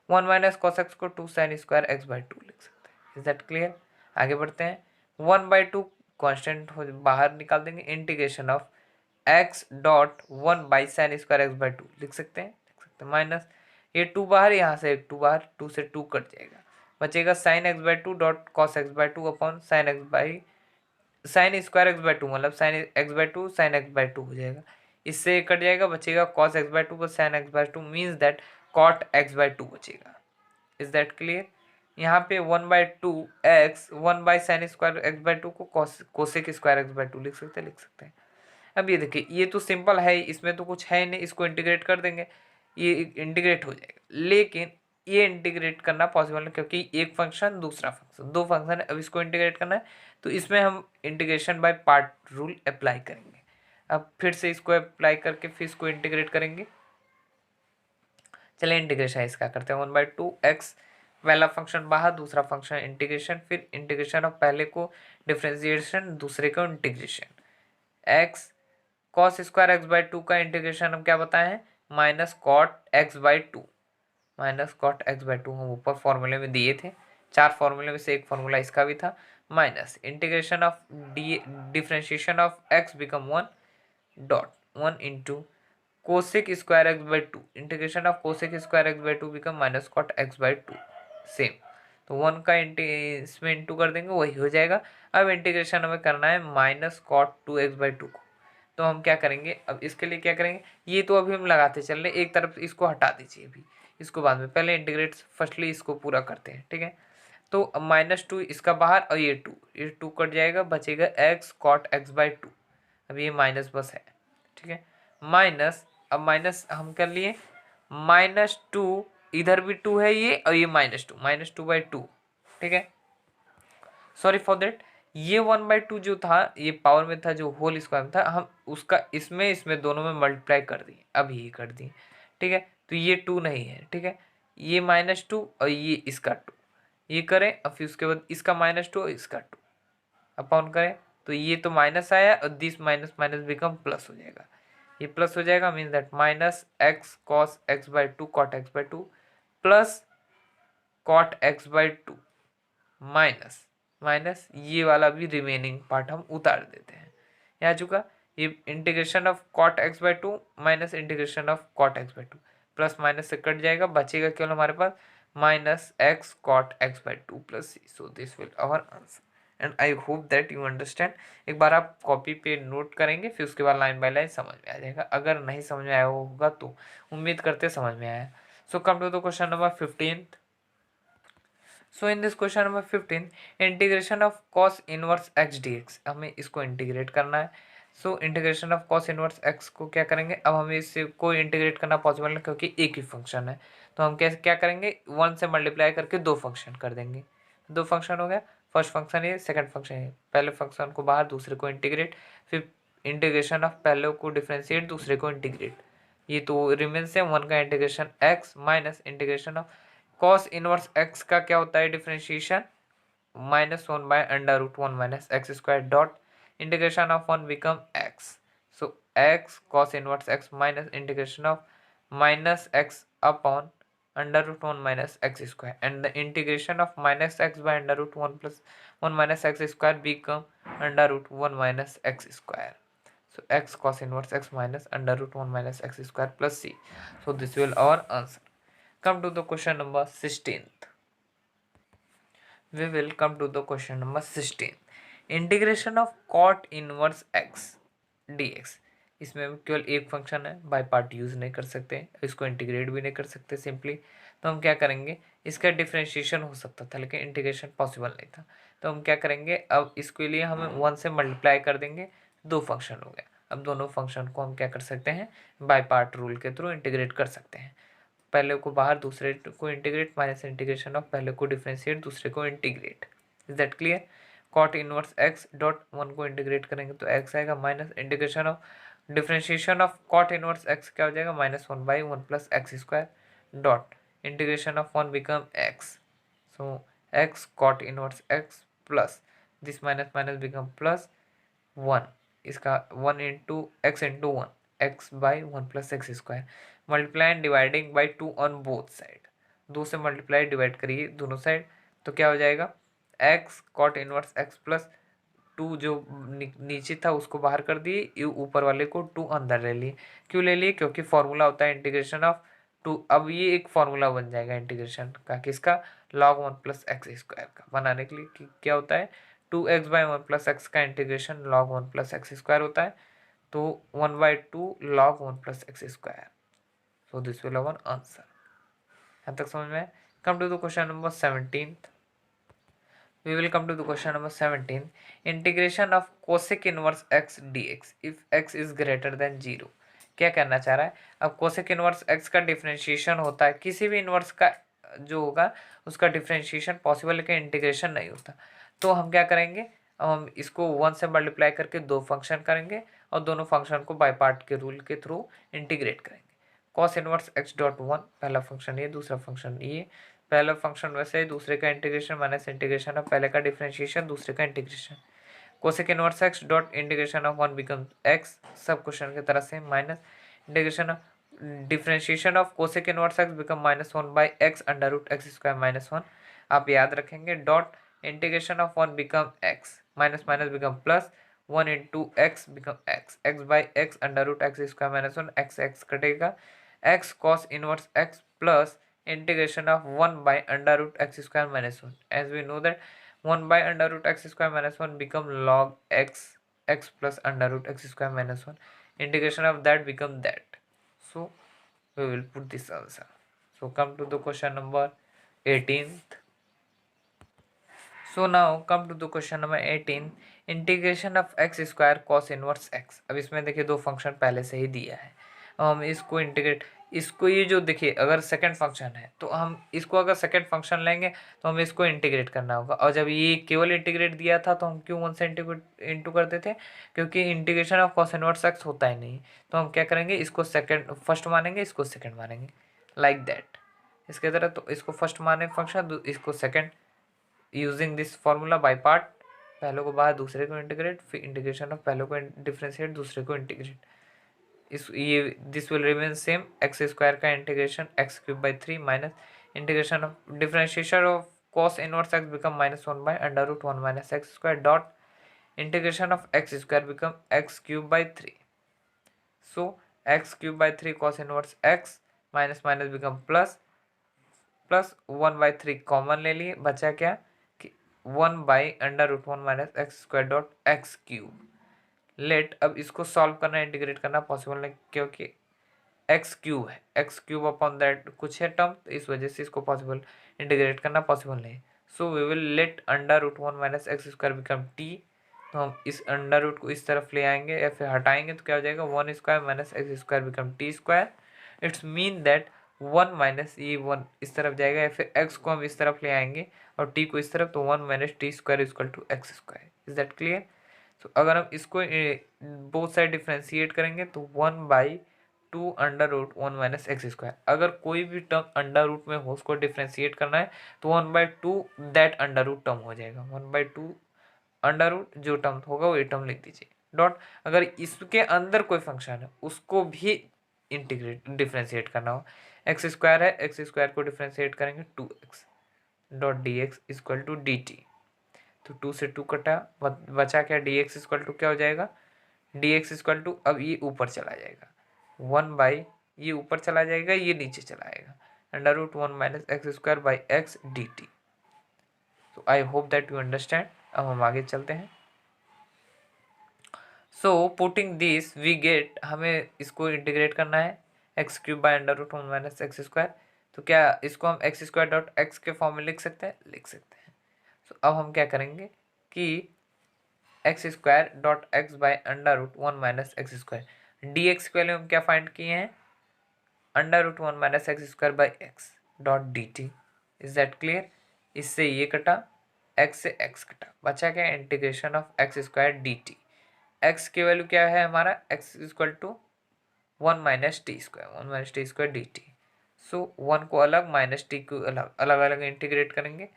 1 minus cos x को 2 साइन स्क्वायर x/2 लिख सकते हैं, इज दैट क्लियर। आगे बढ़ते हैं, 1/2 कांस्टेंट बाहर निकाल देंगे, integration of x dot 1/sin² लिख सकते हैं, माइनस ये 2 बाहर, यहाँ से 2 बाहर, 2 से 2 कट जाएगा, बचेगा sin x/2 dot cos x/2 upon sin² x/2 मतलब sin x/2 sin x/2 हो जाएगा, इससे कट जाएगा, बचेगा cos x/2 पर sin x/2 means that cot x/2 बचेगा। Is that clear? यहाँ पे 1/2x 1/sin² x/2 को cosec² x/2 लिख सकते हैं। अब ये देखिए, ये तो सिंपल है, इसमें तो कुछ है नहीं, इसको इंटीग्रेट कर देंगे, ये इंटीग्रेट हो जाएगा, लेकिन ये इंटीग्रेट करना पॉसिबल नहीं, क्योंकि एक फंक्शन दूसरा फंक्शन, दो फंक्शन है, अब इसको इंटीग्रेट करना है, तो इसमें हम integration by part rule apply करेंगे। अब फिर से इसको अप्लाई करके फिर इसको इंटीग्रेट करेंगे। चलिए इंटीग्रेशन इसका करते हैं, 1/2x पहला फंक्शन बाहर, दूसरा फंक्शन इंटीग्रेशन, फिर इंटीग्रेशन ऑफ पहले को डिफ्रेंसिएशन, दूसरे को इंटीग्रेशन। x cos²x/2 का इंटीग्रेशन हम क्या बताए हैं, minus cot x/2, minus cot x/2 हम ऊपर फॉर्मूले में दिए थे, 4 फॉर्मूले में से एक फॉर्मूला इसका भी था, minus integration of differentiation of x become 1 dot 1 into cosec²x/2, integration of cosec²x/2 become minus cot x/2 same, तो 1 का इसमें इंटू कर देंगे, वही हो जाएगा। अब इंटीग्रेशन हमें करना है माइनस कॉट 2x/2 को, तो हम क्या करेंगे, अब इसके लिए क्या करेंगे, ये तो अभी हम लगाते चल रहे, एक तरफ इसको हटा दीजिए अभी, इसको बाद में, पहले इंटीग्रेट फर्स्टली इसको पूरा करते हैं, ठीक है। तो -2 इसका बाहर, और ये 2 कट जाएगा, बचेगा x cot x/2, अब ये माइनस बस है, ठीक है, माइनस, अब माइनस हम कर लिए, -2 इधर भी 2 है ये, और ये -2/2, ठीक है, सॉरी फॉर दैट, ये 1/2 जो था, ये पावर में था, जो होल स्क्वायर में था, हम उसका इसमें दोनों में मल्टीप्लाई कर दिए, अभी ये कर दिए, ठीक है, तो ये 2 नहीं है, ठीक है, ये -2 और ये इसका 2, ये करें, और फिर उसके बाद इसका -2 और इसका 2 अपॉन करें, तो ये तो माइनस आया, और this minus minus become plus हो जाएगा, ये प्लस हो जाएगा, means that minus x cos x/2 cot x/2 plus cot x/2 minus minus ये वाला भी रिमेनिंग पार्ट हम उतार देते हैं, ये आ चुका, ये integration of cot x/2 minus integration of cot x/2, plus minus से कट जाएगा, बचेगा केवल हमारे पास minus x cot x/2 plus c, so this will our answer, and I hope that you understand. एक बार आप कॉपी पे नोट करेंगे, फिर उसके बाद लाइन बाय लाइन समझ में आ जाएगा, अगर नहीं समझ में आया होगा तो उम्मीद करते समझ में आया। So come to the question number 15। So in this question number 15, integration of cos inverse x dx, हमें इसको इंटीग्रेट करना है। So integration of cos inverse x को क्या करेंगे, अब हमें इससे कोई इंटीग्रेट करना पॉसिबल नहीं, क्योंकि एक ही फंक्शन है, तो हम कैसे क्या करेंगे, 1 से मल्टीप्लाई करके 2 फंक्शन कर देंगे, 2 फंक्शन हो गया, फर्स्ट फंक्शन ये, सेकंड फंक्शन ये, पहले फंक्शन को बाहर, दूसरे को इंटीग्रेट, फिर इंटीग्रेशन ऑफ पहले को डिफ्रेंशिएट, दूसरे को इंटीग्रेट, ये तो रिमेन से 1 का integration x minus integration of cos inverse x का क्या होता है differentiation, -1/√1 minus x² dot integration of 1 become x, so x cos inverse x minus integration of minus x upon √1 minus x² and the integration of -x/√1 plus 1 minus x² become √1 minus x², so x cos inverse x minus √1 minus x² plus c, so this will our answer. Come to the question number 16th. We will come to the question number 16. Integration of cot inverse x dx, इसमें केवल एक function है, by part use नहीं कर सकते, इसको integrate भी नहीं कर सकते सिंपली, तो हम क्या करेंगे, इसका डिफ्रेंशिएशन हो सकता था, लेकिन इंटीग्रेशन पॉसिबल नहीं था, तो हम क्या करेंगे, अब इसके लिए हम 1 से मल्टीप्लाई कर देंगे, 2 फंक्शन हो गया, अब दोनों फंक्शन को हम क्या कर सकते हैं, बाय पार्ट रूल के थ्रू इंटीग्रेट कर सकते हैं, पहले को बाहर, दूसरे को इंटीग्रेट, माइनस इंटीग्रेशन ऑफ पहले को डिफ्रेंशिएट, दूसरे को integrate, is that clear. cot inverse x dot 1 को इंटीग्रेट करेंगे तो x आएगा, minus integration of differentiation of cot inverse x क्या हो जाएगा, -1/1 plus x² dot integration of 1 become x, so x cot inverse x plus this minus minus become plus 1, इसका 1 into x into 1 x/1 plus x² multiply and dividing by 2 on both side, 2 से multiply divide करिए दोनों side, तो क्या हो जाएगा, x cot inverse x plus two जो नीचे था उसको बाहर कर दिए, ऊपर वाले को टू अंदर ले लिए। क्यों ले लिए? क्योंकि फॉर्मूला होता है इंटीग्रेशन ऑफ टू। अब ये एक फॉर्मूला बन जाएगा इंटीग्रेशन का, किसका? log 1 प्लस एक्स स्क्वायर का बनाने के लिए क्या होता है? 2x/1 प्लस एक्स का integration log 1 plus x square होता है, तो 1/2 log 1 plus x square. So this will one answer. यहाँ तक समझ में? Come to the question number 17। We will come to the question number 17. Integration of cosec inverse x dx if x is greater than 0. क्या करना चाह रहा है? अब cosec इनवर्स x का डिफरेंशिएशन होता है, किसी भी इनवर्स का जो होगा उसका डिफरेंशिएशन पॉसिबल है कि इंटीग्रेशन नहीं होता। तो हम क्या करेंगे? हम इसको 1 से मल्टीप्लाई करके दो फंक्शन करेंगे और दोनों फंक्शन को बाय पार्ट के रूल के थ्रू इंटीग्रेट करेंगे। cos इनवर्स x डॉट 1 पहला फंक्शन ये, दूसरा फंक्शन ये। पहला फंक्शन वैसे दूसरे का इंटीग्रेशन माइनस इंटीग्रेशन ऑफ पहले का डिफरेंशिएशन दूसरे का integration. Cosec inverse x dot integration of 1 become x, सब क्वेश्चन की तरह से minus integration of differentiation of cosec inverse x become -1/x under root x square -1। आप याद रखेंगे dot integration of 1 become x minus minus become plus 1 into x become x, x by x under root x square -1, x x कटेगा, x cos inverse x plus integration of 1 by under root x square minus 1. As we know that 1 by under root x square minus 1 become log x, x plus under root x square minus 1. Integration of that become that. So we will put this answer. So come to the question number 18th. So now come to the question number 18. Integration of x square cos inverse x. अब इसमें देखिए दो function पहले से ही दिया है, हम इसको इंटीग्रेट, इसको ये जो देखिए अगर सेकंड फंक्शन है तो हम इसको अगर सेकंड फंक्शन लेंगे तो हमें इसको इंटीग्रेट करना होगा। और जब ये केवल इंटीग्रेट दिया था तो हम क्यों 1 से इंटू करते थे? क्योंकि integration of cos inverse x होता ही नहीं। तो हम क्या करेंगे? इसको सेकंड फर्स्ट मानेंगे, इसको सेकंड मानेंगे, लाइक दैट। इसके तरह तो इसको फर्स्ट माने फंक्शन, इसको second, using this formula by part, पहले को बाहर दूसरे को इंटीग्रेट, फिर इंटीग्रेशन ऑफ पहले को डिफरेंशिएट दूसरे को इंटीग्रेट। इस ये this will remain same, x square का integration x cube by 3 minus integration of differentiation of cos inverse x become -1 by under root 1 minus x square dot integration of x square become x cube by 3। So x cube by 3 cos inverse x minus minus become plus, plus 1/3 common ले लिए, बचा क्या कि 1 by under root 1 minus x square dot x cube. Let अब इसको solve करना, integrate करना possible नहीं क्योंकि एक्स क्यूब है, एक्स क्यूब अपॉन दैट कुछ है टर्म, तो इस वजह से इसको पॉसिबल इंटीग्रेट करना पॉसिबल नहीं। So we will let under root 1 minus x square become t. तो हम इस अंडर रूट को इस तरफ ले आएंगे या फिर हटाएंगे तो क्या हो जाएगा? 1 square minus x square become t square. It's mean that 1 minus ये 1 इस तरफ जाएगा या फिर एक्स को हम इस तरफ ले आएंगे और टी को इस तरफ, तो 1 minus t square equal to x square. Is that clear? तो अगर हम इसको बोथ साइड डिफ्रेंशिएट करेंगे तो 1/2 under root 1 minus x square. अगर कोई भी टर्म अंडर रूट में हो उसको डिफ्रेंशिएट करना है तो 1/2 दैट अंडर रूट टर्म हो जाएगा। 1/2 अंडर रूट जो टर्म होगा वो ये टर्म लिख दीजिए डॉट। अगर इसके अंदर कोई फंक्शन है उसको भी इंटीग्रेट डिफ्रेंशिएट करना हो, एक्स स्क्वायर है, एक्स स्क्वायर को डिफ्रेंशिएट करेंगे 2x dot d x equal to d t. तो 2 से 2 कटा, बचा क्या? डी एक्स इक्वल टू क्या हो जाएगा? डी एक्स इक्वल टू अब ये ऊपर चला जाएगा 1 बाई, ये ऊपर चला जाएगा, ये नीचे चला आएगा under root 1 minus x square by x d t. तो I hope that you understand. अब हम आगे चलते हैं। So putting this we get, हमें इसको इंटीग्रेट करना है x cube by under root 1 minus x square. तो क्या इसको हम एक्स स्क्वायर डॉट एक्स के फॉर्म में लिख सकते हैं? लिख सकते हैं। तो अब हम क्या करेंगे कि x square dot x by under root 1 minus x square, d x की वैल्यू हम क्या फाइंड किए हैं? Under root 1 minus x square by x dot d t. Is that clear? इससे ये कटा, एक्स से एक्स कटा, बचा क्या? Integration of x square d t. X की वैल्यू क्या है हमारा? X equal to 1 minus t square, 1 minus t square d t. So 1 को अलग, माइनस टी को अलग, अलग अलग इंटीग्रेट करेंगे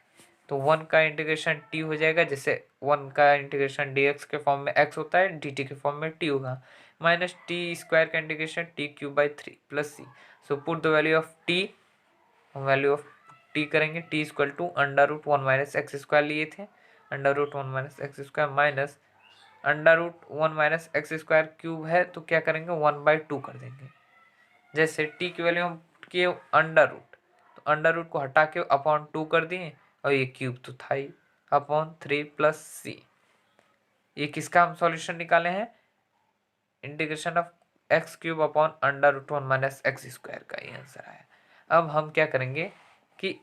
तो 1 का इंटीग्रेशन t हो जाएगा, जैसे 1 का इंटीग्रेशन dx के फॉर्म में x होता है, dt के फॉर्म में t होगा, माइनस टी स्क्वायर का integration t cube by 3 plus C. So put the value of t, value of t करेंगे t equal to under root 1 minus x square लिए थे, under root 1 minus x square minus under root 1 minus x square cube है तो क्या करेंगे 1/2 कर देंगे। जैसे टी की वैल्यू हम किए अंडर रूट, तो अंडर रूट को हटा के अपॉन 2 कर दिए और ये क्यूब तो था ही अपॉन 3 प्लस सी। ये किसका हम सॉल्यूशन निकाले हैं, integration of x cube upon under root 1 minus x square का ये आंसर आया। अब हम क्या करेंगे कि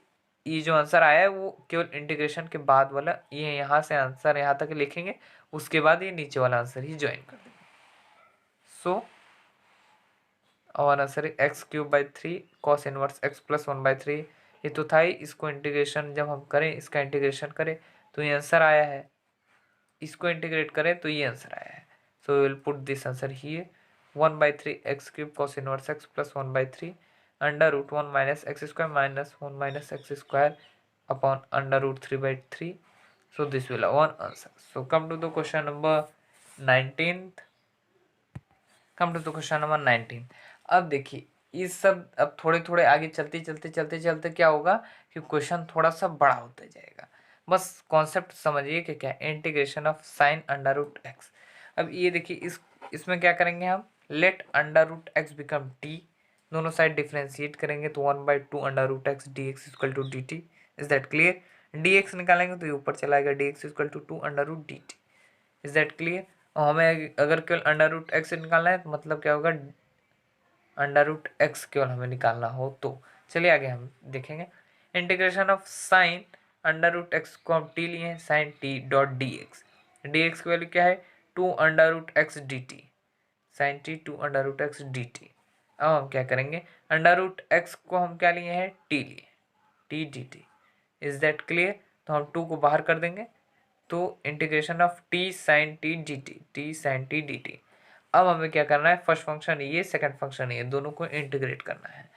ये जो आंसर आया है वो केवल इंटीग्रेशन के बाद वाला, ये यहाँ से आंसर यहाँ तक लिखेंगे, उसके बाद ये नीचे वाला आंसर ही ज्वाइन कर देंगे। सो और answer x cube by 3 cos inverse x plus 1/3, ये तो था ही। इसको इंटीग्रेशन जब हम करें, इसका इंटीग्रेशन करें तो ये आंसर आया है, इसको इंटीग्रेट करें तो ये आंसर आया है। So will put this answer here 1/3 x cube cos inverse x plus 1/3 under root 1 minus x square minus 1 minus x square upon under root 3/3. So this will have one answer. So come to the question number 19th. Come to the question number 19। अब देखिए इस सब, अब थोड़े थोड़े आगे चलते चलते चलते चलते क्या होगा कि क्वेश्चन थोड़ा सा बड़ा होता जाएगा। बस कॉन्सेप्ट समझिए कि क्या integration of sine under root x. अब ये देखिए इसमें क्या करेंगे हम, let under root x become t, दोनों साइड डिफ्रेंशिएट करेंगे तो 1/2 under root x d x equal to d t. Is that clear. D x निकालेंगे तो ये ऊपर चला जाएगा, d x equal to 2 under root d t. Is that clear. और हमें अगर केवल अंडर रूट एक्स निकालना है तो मतलब क्या होगा, अंडर रूट एक्स केवल हमें निकालना हो तो। चलिए आगे हम देखेंगे integration of sine under root x को हम टी लिए हैं, sine t dot d x. D x की वैल्यू क्या है 2 under root x d t, sine t 2 under root x d t. अब हम क्या करेंगे, अंडर रूट एक्स को हम क्या लिए हैं टी लिए, t d t. Is that clear. तो हम 2 को बाहर कर देंगे तो integration of t sine t d t, t sine t d t. अब हमें क्या करना है, फर्स्ट फंक्शन ये सेकंड फंक्शन ये दोनों को इंटीग्रेट करना है।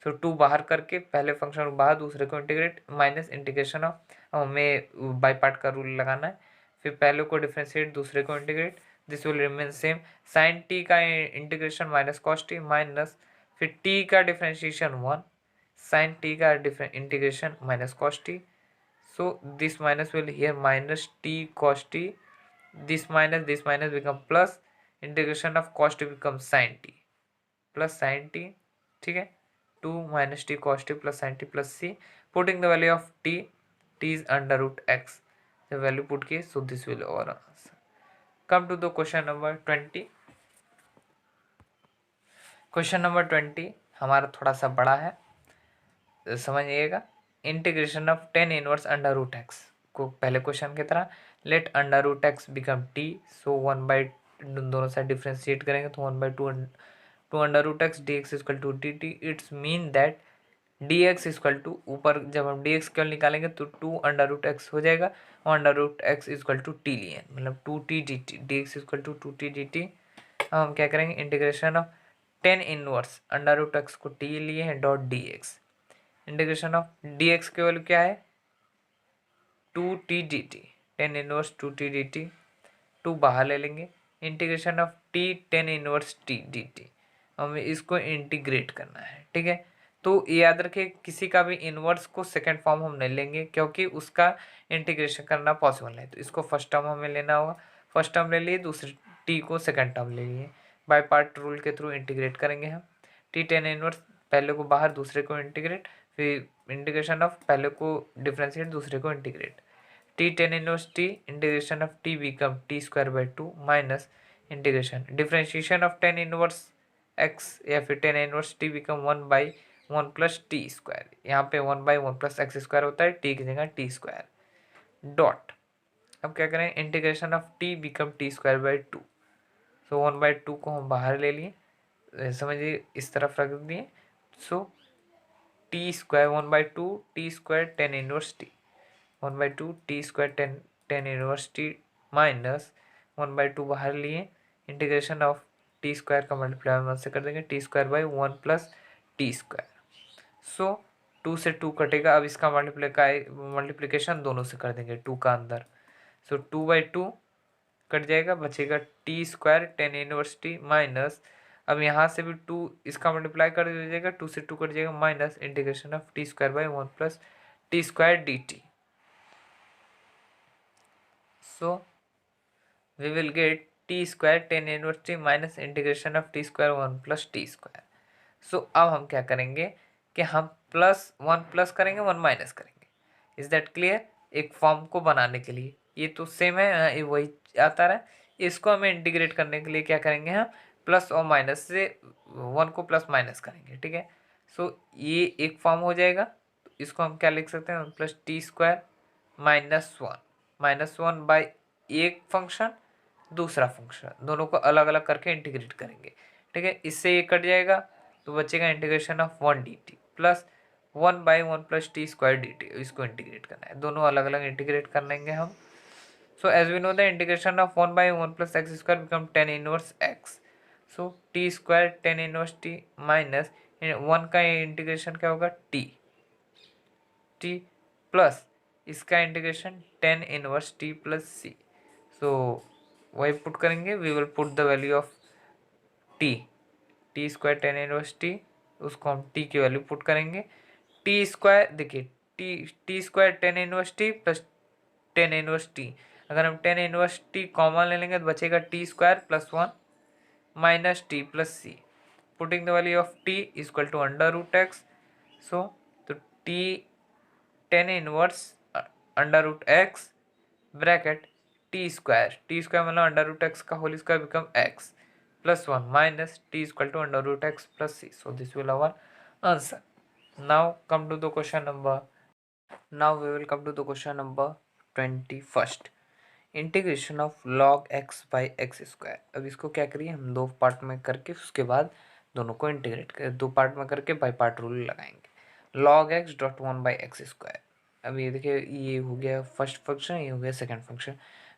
तो 2 बाहर करके पहले फंक्शन को बाहर दूसरे को इंटीग्रेट, माइनस इंटीग्रेशन ऑफ, हमें बाई पार्ट का रूल लगाना है। फिर पहले को डिफ्रेंशिएट दूसरे को integrate, this will remain same. Sine t का integration minus cos t minus, फिर टी का डिफ्रेंशिएशन 1, साइन टी का integration minus cos t. So this minus will here minus t cos t, this minus become plus, integration of cos t becomes sin t plus sin t, ठीक है। 2 minus t cos t plus sin t plus c, putting the value of t, t is under root x, the value put किए, so this will our answer. Come to the question number 20. Question number 20 हमारा थोड़ा सा बड़ा है, समझिएगा। Integration of tan inverse under root x को पहले question की तरह, let under root x become t, so 1/, दोनों साइड डिफ्रेंशिएट करेंगे तो 1/2 to under root x d x equal to d t. It's mean that d x equal to, ऊपर जब हम डी एक्स केवल निकालेंगे तो 2 अंडर रूट एक्स हो जाएगा और under root x equal to t लिए, मतलब 2t d t, d x equal to 2t d t. अब हम क्या करेंगे, integration of tan inverse under root x को टी लिए हैं dot d x, integration of d x की वैल्यू क्या है 2t d t, tan inverse 2t d t, 2 बाहर ले लेंगे, integration of t tan inverse t d t. हमें इसको इंटीग्रेट करना है, ठीक है। तो याद रखिए किसी का भी इनवर्स को सेकंड फॉर्म हम नहीं लेंगे क्योंकि उसका इंटीग्रेशन करना पॉसिबल नहीं, तो इसको फर्स्ट टर्म हमें लेना होगा। फर्स्ट टर्म ले लिए, दूसरी t को सेकंड टर्म ले लिए, बाय पार्ट रूल के थ्रू इंटीग्रेट करेंगे हम। t टेन इनवर्स पहले को बाहर दूसरे को इंटीग्रेट, फिर इंटीग्रेशन ऑफ पहले को डिफ्रेंशिएट दूसरे को integrate, T tan inverse T, integration of t become t square by 2 minus integration differentiation of tan inverse x या फिर ten inverse T become 1/1 plus t square, यहाँ पे 1/1 प्लस एक्स स्क्वायर होता है, टी की जगह टी स्क्वायर डॉट। अब क्या करें, integration of t become t square by 2, so 1/2 को हम बाहर ले लिए, समझिए इस तरफ रख दिए। So t square 1/2 t square tan inverse t, 1/2 t square tan inverse t minus 1/2 बाहर लिए, इंटीग्रेशन ऑफ टी स्क्वायर का मल्टीप्लाई 1 से कर देंगे, t square by 1 plus t square. So 2 से 2 कटेगा, अब इसका मल्टीप्लिकेशन दोनों से कर देंगे 2 का अंदर, सो 2/2 कट जाएगा, बचेगा t square tan inverse t minus, अब यहाँ से भी 2 इसका मल्टीप्लाई कर दीजिएगा, 2 से 2 कट जाएगा minus integration of t square by 1 plus t square d t. So we will get t square tan inverse t minus integration of t square 1 plus t square. So अब हम क्या करेंगे कि हम प्लस 1 प्लस करेंगे 1 minus करेंगे। Is that clear? एक form को बनाने के लिए ये तो सेम है, ये वही आता रहा है। इसको हमें इंटीग्रेट करने के लिए क्या करेंगे हम प्लस और माइनस से 1 को प्लस माइनस करेंगे, ठीक है। सो ये एक फॉर्म हो जाएगा। तो इसको हम क्या लिख सकते हैं, plus t square minus one by एक फंक्शन दूसरा फंक्शन, दोनों को अलग अलग करके इंटीग्रेट करेंगे, ठीक है। इससे ये कट जाएगा तो बचेगा integration of 1 d t plus 1/1 plus t square d t. इसको इंटीग्रेट करना है, दोनों अलग अलग इंटीग्रेट कर लेंगे हम। So as we know the integration of 1/1 plus x square become tan inverse x. So t square tan inverse t minus 1 का इंटीग्रेशन क्या होगा टी प्लस इसका integration tan inverse t plus सी। सो वही put करेंगे, we will put the value of t square tan inverse T, उसको हम T की value put करेंगे। टी स्क्वायर देखिए T square tan inverse t plus ten inverse T, अगर हम ten inverse T common ले लेंगे तो बचेगा t square plus 1 minus t plus c. Putting the value of t equal to under root x. So तो t tan inverse under root x bracket t square मतलब under root x का whole square become x plus 1 minus t is equal to under root x plus c. So this will our answer. Now come to the question number. Now we will come to the question number 21st. Integration of log x by x square. अब इसको क्या करिए हम दो part में करके उसके बाद दोनों को इंटीग्रेट करें, दो पार्ट में करके बाई पार्ट रूल लगाएंगे। log x dot 1 by x square. अब ये देखिए ये हो गया फर्स्ट फंक्शन, ये हो गया सेकंड फंक्शन,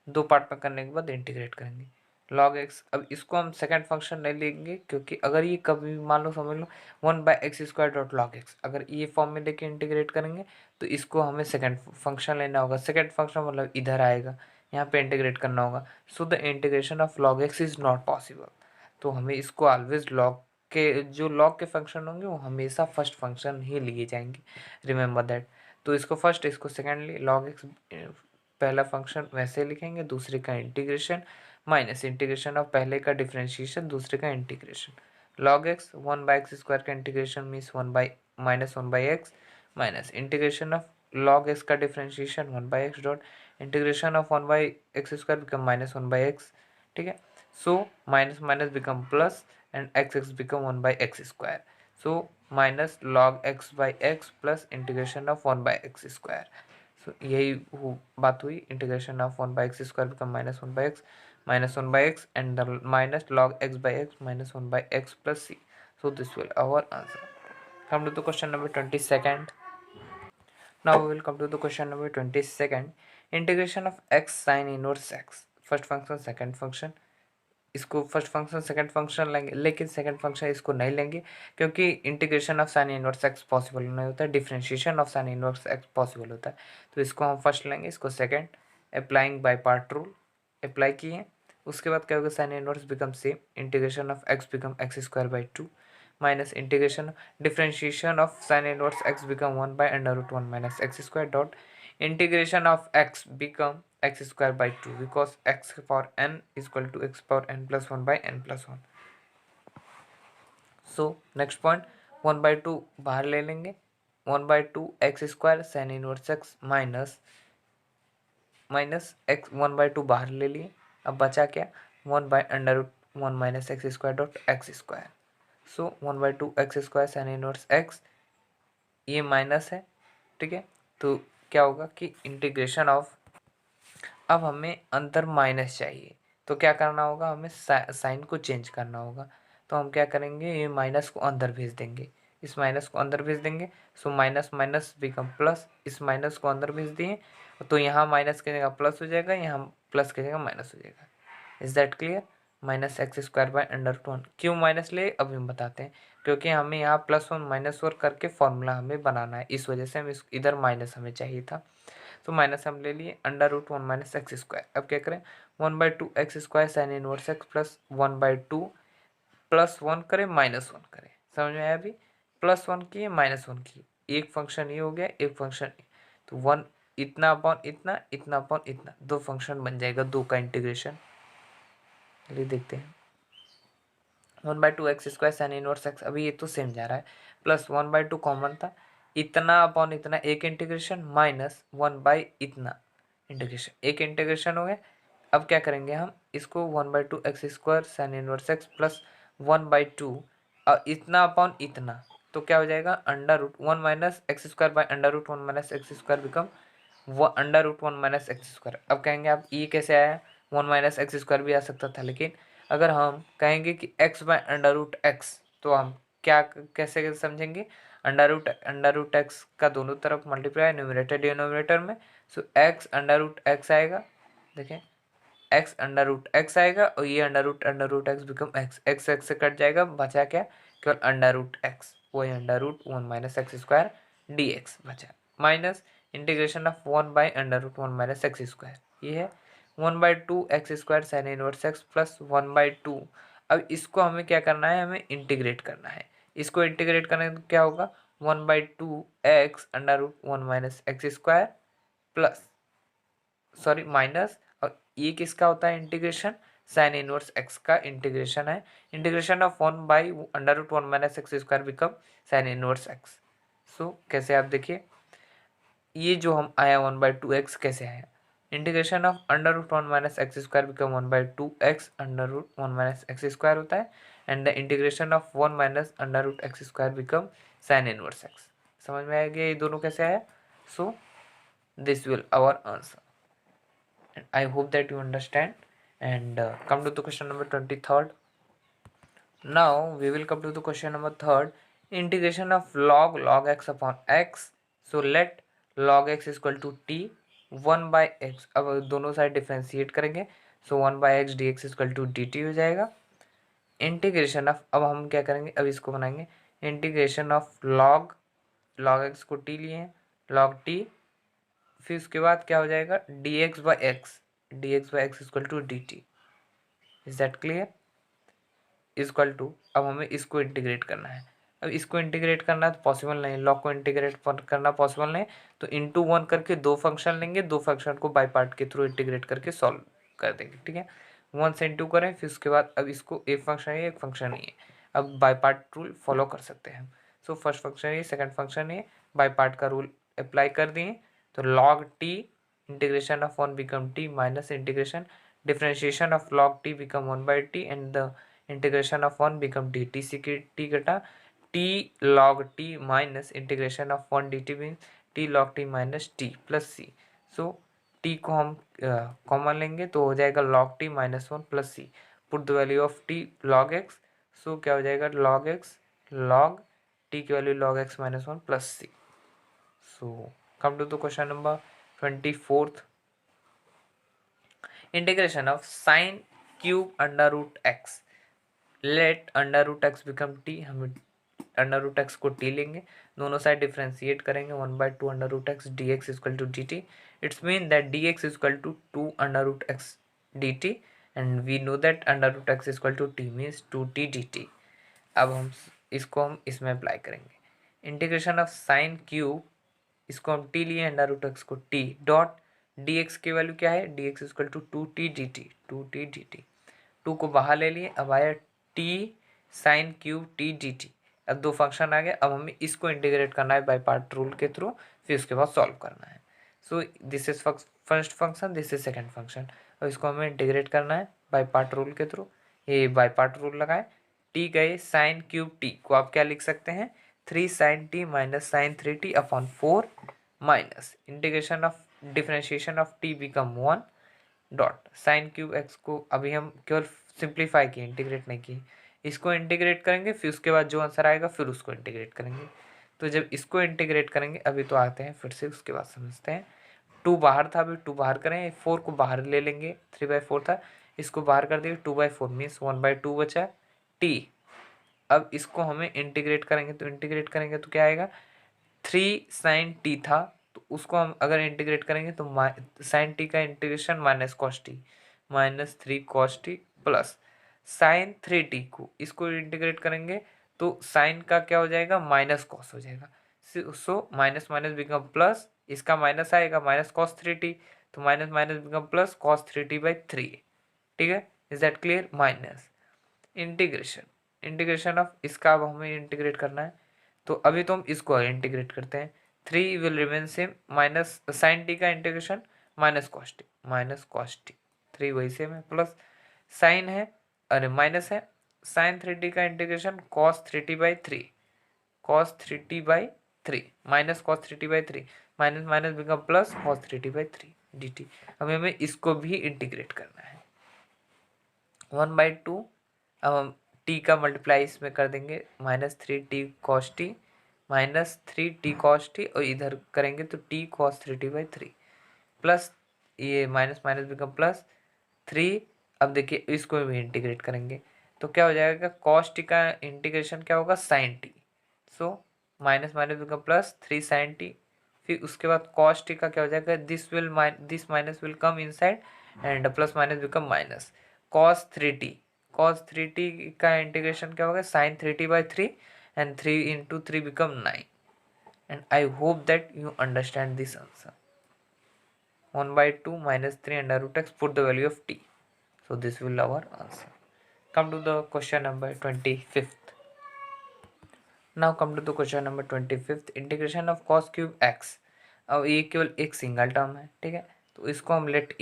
दो पार्ट में करने के बाद इंटीग्रेट करेंगे log x। अब इसको हम सेकंड फंक्शन नहीं लेंगे क्योंकि अगर ये कभी मान लो समझ लो 1 by x square dot log x, अगर ये फॉर्म में लेके इंटीग्रेट करेंगे तो इसको हमें सेकंड फंक्शन लेना होगा। सेकंड फंक्शन मतलब इधर आएगा, यहाँ पे इंटीग्रेट करना होगा। So the integration of log x is not possible. तो हमें इसको ऑलवेज log के जो log के फंक्शन होंगे वो हमेशा फर्स्ट फंक्शन ही लिए जाएंगे, रिमेंबर दैट। तो इसको फर्स्ट इसको सेकेंडली log x पहला फंक्शन वैसे लिखेंगे, दूसरे का इंटीग्रेशन माइनस इंटीग्रेशन ऑफ पहले का डिफ्रेंशिएशन दूसरे का integration. log x 1 by x square का integration means 1 by x minus integration of log x का differentiation 1 by x dot integration of 1 by x square become minus 1 by x, ठीक है। So minus minus become plus and x x become 1 by x square. So minus log x by x plus integration of 1 by x square. So यही बात हुई, integration of 1 by x square become minus 1 by x and the minus log x by x minus 1 by x plus c. So this will our answer. Come to the question number 22nd. Now we will come to the question number 22nd. Integration of x sin inverse x. First function second function, इसको first function second function लेंगे, लेकिन second function इसको नहीं लेंगे क्योंकि integration of sign inverse x possible नहीं होता है, differentiation of sine inverse x possible होता है। तो इसको हम फर्स्ट लेंगे, इसको second. Applying bye part rule apply किए, उसके बाद क्या होगा sine inverse become same, integration of x become x square by 2 minus integration differentiation of sine inverse x become 1 by under root 1 minus x square dot integration of x become x square by 2 because x power n is equal to x power n plus 1 by n plus 1. So next point 1 by 2 बाहर ले लेंगे, 1 by 2 x square sin inverse x minus x 1 by 2 बाहर ले लिए। अब बचा क्या 1 by under root 1 minus x square dot x square. So 1 by 2 x square sin inverse x, ये माइनस है, ठीक है। तो क्या होगा कि इंटीग्रेशन ऑफ, अब हमें अंदर माइनस चाहिए तो क्या करना होगा, हमें साइन को चेंज करना होगा। तो हम क्या करेंगे, ये माइनस को अंदर भेज देंगे, इस माइनस को अंदर भेज देंगे। सो माइनस माइनस बिकम प्लस, इस माइनस को अंदर भेज दिए तो यहाँ माइनस की जगह प्लस हो जाएगा, यहाँ प्लस की जगह माइनस हो जाएगा। Is that clear? Minus x square by under root 1। क्यों माइनस ले अभी हम बताते हैं, क्योंकि हमें यहाँ प्लस 1 माइनस 1 करके फॉर्मूला हमें बनाना है, इस वजह से हम इधर माइनस हमें चाहिए था। तो माइनस हम ले लिए under root 1 minus x square. अब क्या करें 1 by 2 x square sine inverse x plus 1 by 2 plus 1 करें माइनस 1 करें, समझ में आया? अभी प्लस 1 किए माइनस 1 किए, एक फंक्शन ये हो गया एक फंक्शन, तो 1 इतना अपॉन इतना, इतना अपॉन इतना, दो फंक्शन बन जाएगा, दो का इंटीग्रेशन। चलिए देखते हैं। 1/2 x² साइन इनवर्स x, अभी ये तो सेम जा रहा है, प्लस 1/2 कॉमन था, इतना अपॉन इतना एक इंटीग्रेशन, माइनस 1/इतना इंटीग्रेशन, एक इंटीग्रेशन हो गया। अब क्या करेंगे हम इसको 1/2 x² sign inverse x plus 1/2 इतना अपॉन इतना, तो क्या हो जाएगा √1 minus x² by √1 minus x² become √1 minus x²। अब कहेंगे आप ये कैसे आया, 1 माइनस x² भी आ सकता था, लेकिन अगर हम कहेंगे कि x बाय √x, तो हम क्या कैसे समझेंगे, अंडर रूट x का दोनों तरफ मल्टीप्लाई न्यूमरेटर डिनोमिनेटर में, सो x √x आएगा, देखें x √x आएगा और ये under root x become x से कट जाएगा, बचा क्या केवल √x, वही √1 माइनस x² dx बचा, minus integration of 1 by √1 minus x², ये है 1/2 x² sign inverse x plus 1/2। अब इसको हमें क्या करना है, हमें इंटीग्रेट करना है, इसको इंटीग्रेट करने तो क्या होगा 1/2 x √1 minus x² plus sorry minus, और ये किसका होता है इंटीग्रेशन, साइन इनवर्स x का इंटीग्रेशन है, integration of 1/√1 minus x² become sine inverse x। सो कैसे आप देखिए, ये जो हम आया 1/2x कैसे आया, integration of √1 minus x² become 1/2x √1 minus x² होता है, and the integration of 1 minus √x² become sine inverse x। समझ में आ गया ये दोनों कैसे आया। So this will our answer, and I hope that you understand, and come to the question number 23rd. Now we will come to the question number 3rd, integration of log x upon x. So let log x is equal to t 1 by x, अब दोनों side differentiate करेंगे, so 1/x dx equal to dt हो जाएगा। Integration of, अब हम क्या करेंगे, अब इसको बनाएंगे इंटीग्रेशन ऑफ log x को t लिए हैं, log t, फिर उसके बाद क्या हो जाएगा dx/x equal to dt। Is that clear, equal to, अब हमें इसको इंटीग्रेट करना है, अब इसको इंटीग्रेट करना तो पॉसिबल नहीं, लॉग को इंटीग्रेट करना पॉसिबल नहीं, तो इंटू 1 करके दो फंक्शन लेंगे, दो फंक्शन को बाई पार्ट के थ्रू इंटीग्रेट करके सॉल्व कर देंगे, ठीक है। 1 से इंटू करें, फिर उसके बाद अब इसको एक फंक्शन है एक फंक्शन नहीं है, अब बाई पार्ट रूल फॉलो कर सकते हैं। सो फर्स्ट फंक्शन ये, सेकंड फंक्शन ये, बाई पार्ट का रूल अप्लाई कर दिए, तो log t integration of 1 become t minus integration differentiation of log t become 1/t and the integration of 1 become dt, सी की t कटा t log t minus integration of 1 dt mean t log t minus t plus C. So t को हम common लेंगे तो हो जाएगा log t minus 1 plus c, put the value of t log x, सो क्या हो जाएगा log x log t की value log x minus 1 plus c. So come to the question number 24th, integration of sine cube under root x, let under root x become t, हम under root x को t लेंगे, दोनों side differentiate करेंगे, 1/2 under root x d x equal to d t, it's mean that d x equal to 2 under root x d t, and we know that under root x equal to t means 2t d t. अब हम इसको हम इसमें apply करेंगे, integration of sine cube, इसको हम t लिए under root x को t डॉट dx की वैल्यू क्या है, dx equal to 2t dt, 2t dt, 2 को बाहर ले लिए, अब आया t sine cube t dt, अब दो फंक्शन आ गए, अब हमें इसको इंटीग्रेट करना है बाय पार्ट रूल के थ्रू, फिर उसके बाद सॉल्व करना है। So this is first function, this is second function, अब इसको हमें इंटीग्रेट करना है बाय पार्ट रूल के थ्रू, ये बाय पार्ट रूल लगाए, t गए साइन क्यूब t को आप क्या लिख सकते हैं 3 sin t minus sine 3t upon 4 minus integration of differentiation of t become 1 dot sine cube x को अभी हम केवल सिंप्लीफाई किए, इंटीग्रेट नहीं किए, इसको इंटीग्रेट करेंगे, फिर उसके बाद जो आंसर आएगा फिर उसको इंटीग्रेट करेंगे। तो जब इसको इंटीग्रेट करेंगे, अभी तो आते हैं फिर से उसके बाद समझते हैं, 2 बाहर था, अभी 2 बाहर करें, 4 को बाहर ले लेंगे, 3/4 था, इसको बाहर कर दिए, 2/4 मीन्स 1/2 बचा t। अब इसको हमें इंटीग्रेट करेंगे, तो इंटीग्रेट करेंगे तो क्या आएगा 3 sin t था, तो उसको हम अगर इंटीग्रेट करेंगे तो साइन टी का integration minus cos t, minus 3 cos t plus sign 3t को इसको इंटीग्रेट करेंगे तो साइन का क्या हो जाएगा माइनस कॉस हो जाएगा, सो माइनस माइनस बिकम प्लस, इसका माइनस आएगा माइनस कॉस 3t, तो minus minus become plus cos 3t/3, ठीक है। Is that clear. Minus integration of इसका अब हमें इंटीग्रेट करना है, तो अभी तो हम इसको इंटीग्रेट करते हैं। 3 will remain same, minus sine t का इंटीग्रेशन माइनस कॉस टी 3 वही सेम है, प्लस साइन है, अरे माइनस है साइन 3t का integration cos 3t/3 minus cos 3t/3 minus minus become plus cos 3t/3 dt। अब हमें इसको भी इंटीग्रेट करना है 1/2। अब हम t का मल्टीप्लाई इसमें कर देंगे -3t cos t minus 3t cos t, और इधर करेंगे तो t cos 3t/3 प्लस ये माइनस माइनस बिकम प्लस 3। अब देखिए इसको भी इंटीग्रेट करेंगे तो क्या हो जाएगा, cos t का इंटीग्रेशन क्या होगा sin t, सो minus minus become plus 3 sin t। फिर उसके बाद cos t का क्या हो जाएगा, this minus will come inside and plus minus become minus cos 3t का इंटीग्रेशन क्या होगा, sin 3t/3 and 3 into 3 become 9। and I hope that you understand this answer। 1/2 minus 3 under root x, put the value of t, so this will our answer। come to the question number 25th। now come to the question number 25th, integration of cos cube x। अब ये केवल एक single term है, ठीक है, तो इसको हम लेट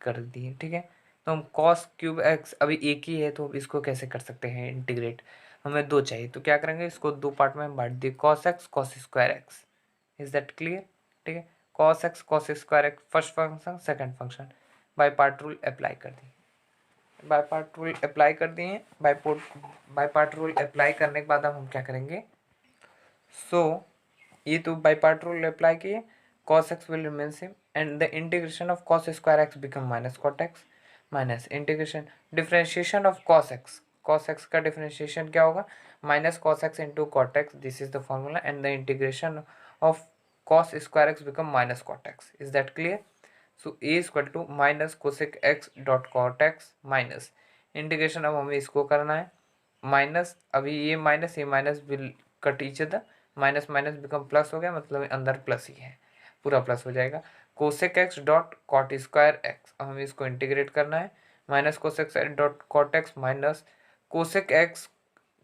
कर दिए, ठीक है। तो हम cos क्यूब x अभी एक ही है, तो इसको कैसे कर सकते हैं इंटीग्रेट, हमें दो चाहिए, तो क्या करेंगे, इसको दो पार्ट में बांट दिए, cos x cos square x। Is that clear, ठीक है। cos x cos square x first function, second function, bye part rule apply कर दिए, बाय पार्ट रूल अप्लाई कर दिए। बाय पार्ट रूल अप्लाई करने के बाद हम क्या करेंगे, ये तो बाय पार्ट रूल अप्लाई किए, cos x will remain same and the integration of cos square x become minus cot x minus integration differentiation of cos x का डिफरेंशिएशन क्या होगा, minus cos x into cot x, this is the formula, and the integration of cos square x become minus cot x. Is that clear. So a equal to minus cosec x dot cot x minus integration, अब हमें इसको करना है minus, अभी ये minus will cut each other, minus minus become plus हो गया, मतलब अंदर प्लस ही है, पूरा प्लस हो जाएगा। Cosec x dot cot square x, अब हमें इसको इंटीग्रेट करना है, minus cosec x dot cot x minus cosec x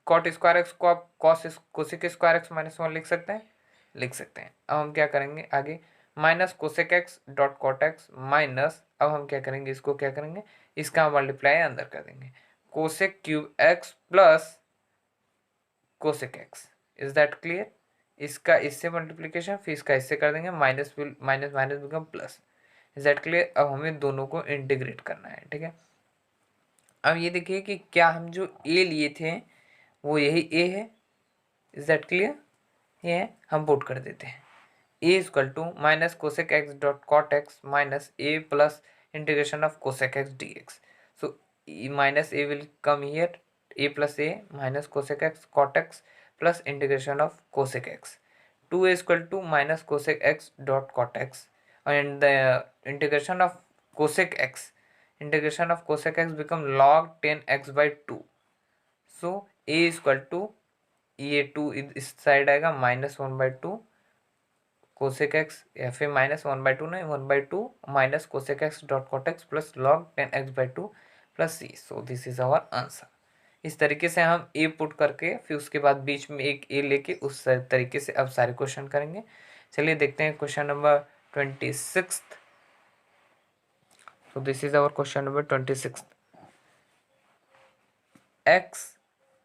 cot square x को आप कोसेक स्क्वायर एक्स -1 लिख सकते हैं। अब हम क्या करेंगे आगे, minus cosec x dot cot x minus, अब हम क्या करेंगे, इसको क्या करेंगे, इसका मल्टीप्लाई अंदर कर देंगे, cosec cube x plus cosec x. Is that clear. इसका इससे मल्टीप्लीकेशन, फिर इसका इससे कर देंगे, minus minus minus become plus. Is that clear. अब हमें दोनों को इंटीग्रेट करना है, ठीक है। अब ये देखिए कि क्या हम जो ए लिए थे वो यही ए है। Is that clear. ये हम पुट कर देते हैं, a equal to minus cosec x dot cot x minus a plus integration of cosec x d x. So minus a will come here, a plus a minus cosec x cot x plus integration of cosec x, 2a equal to minus cosec x dot cot x and the integration of cosec x, integration of cosec x become log 10x/2। So a equal to ये 2 इस side आएगा -1/2 cosec x, या फिर -1/2 नहीं 1/2 minus cosec x dot cot x plus log 10x/2 plus c। So this is our answer. इस तरीके से हम ए पुट करके फिर उसके बाद बीच में एक ए लेके उस तरीके से अब सारे क्वेश्चन करेंगे। चलिए देखते हैं question number 26। So this is our question number 26। X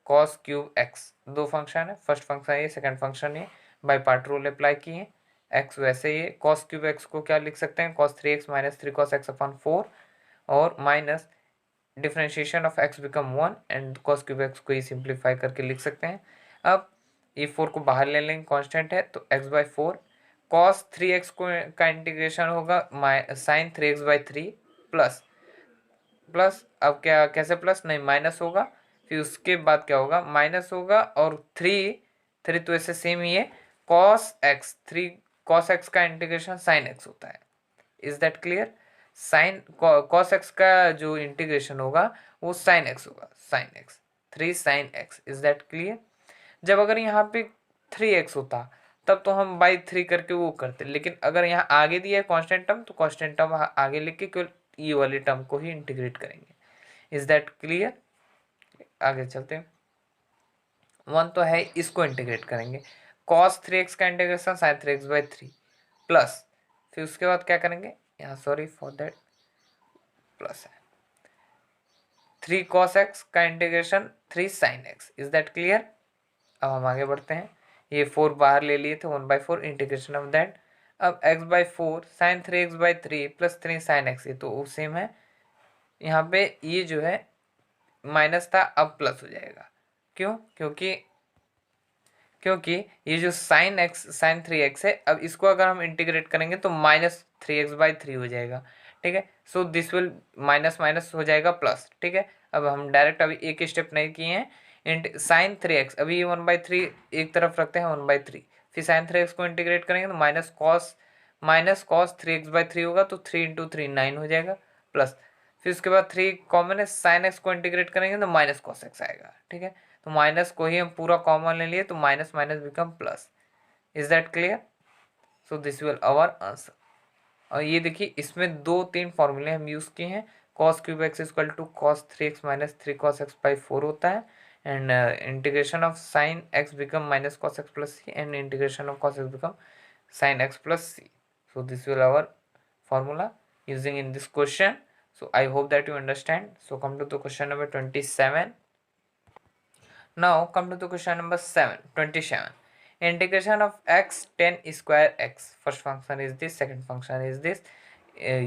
cos cube x, दो फंक्शन है, फर्स्ट फंक्शन ये, सेकंड फंक्शन ये, बाय पार्ट रूल अप्लाई किए। एक्स वैसे ये कॉस क्यूब एक्स को क्या लिख सकते हैं, cos 3x minus 3 cos x upon 4 और minus differentiation of x become 1 and cos cube x को ही सिंप्लीफाई करके लिख सकते हैं। अब ये 4 को बाहर ले लेंगे, कांस्टेंट है, तो x/4 cos 3x को का इंटीग्रेशन होगा sin 3x/3 प्लस प्लस, अब क्या कैसे प्लस, नहीं माइनस होगा, फिर उसके बाद क्या होगा, माइनस होगा और 3 तो ऐसे सेम ही है, cos x 3 cos x का इंटीग्रेशन sin x होता है। Is that clear. Sine cos x का जो इंटीग्रेशन होगा वो sin x होगा, sin x 3 sin x। Is that clear. जब अगर यहाँ पे 3x होता तब तो हम बाई 3 करके वो करते, लेकिन अगर यहाँ आगे दिया है कांस्टेंट टर्म, तो कांस्टेंट टर्म आगे लिख के केवल ये वाले टर्म को ही इंटीग्रेट करेंगे। Is that clear? आगे चलते हैं। 1 तो है, इसको इंटीग्रेट करेंगे, cos 3x का इंटीग्रेशन sin 3x/3 प्लस, फिर उसके बाद क्या करेंगे यहाँ, सॉरी फॉर दैट, प्लस है 3 cos x का integration 3 sin x। Is that clear? अब हम आगे बढ़ते हैं। ये 4 बाहर ले लिए थे, 1/4 इंटीग्रेशन ऑफ दैट। अब x/4 sin 3x/3 plus 3 sin x, ये तो सेम है। यहाँ पे ये जो है माइनस था, अब प्लस हो जाएगा। क्यों? क्योंकि ये जो sin 3x है, अब इसको अगर हम इंटीग्रेट करेंगे तो -3x/3 हो जाएगा। ठीक है, so this will minus minus हो जाएगा प्लस। ठीक है, अब हम डायरेक्ट अभी एक स्टेप नहीं किए हैं। sin 3x, अभी ये 1/3 एक तरफ रखते हैं, 1/3, फिर sin 3x को इंटीग्रेट करेंगे तो माइनस कॉस 3x/3 होगा, तो 3 × 3 9 हो जाएगा, प्लस, फिर उसके बाद 3 कॉमन है, sin x को इंटीग्रेट करेंगे तो माइनस कॉस x आएगा। ठीक है, तो माइनस को ही हम पूरा कॉमन ले लिए तो minus minus become plus. Is that clear? So this will our answer. और ये देखिए, इसमें 2-3 फॉर्मूले हम यूज़ किए हैं। cos³ x equal to cos 3x minus 3 cos x/4 होता है, and integration of sin x become minus cos x plus c, and integration of cos x become sin x plus C. So this will our formula using in this question. So I hope that you understand. So come to the question number 27. Now come to the question number 27. Integration of x tan square x. First function is this, second function is this.